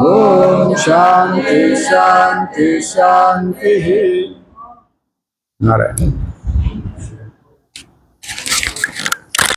ओम शांति शांति शांति। नारायण।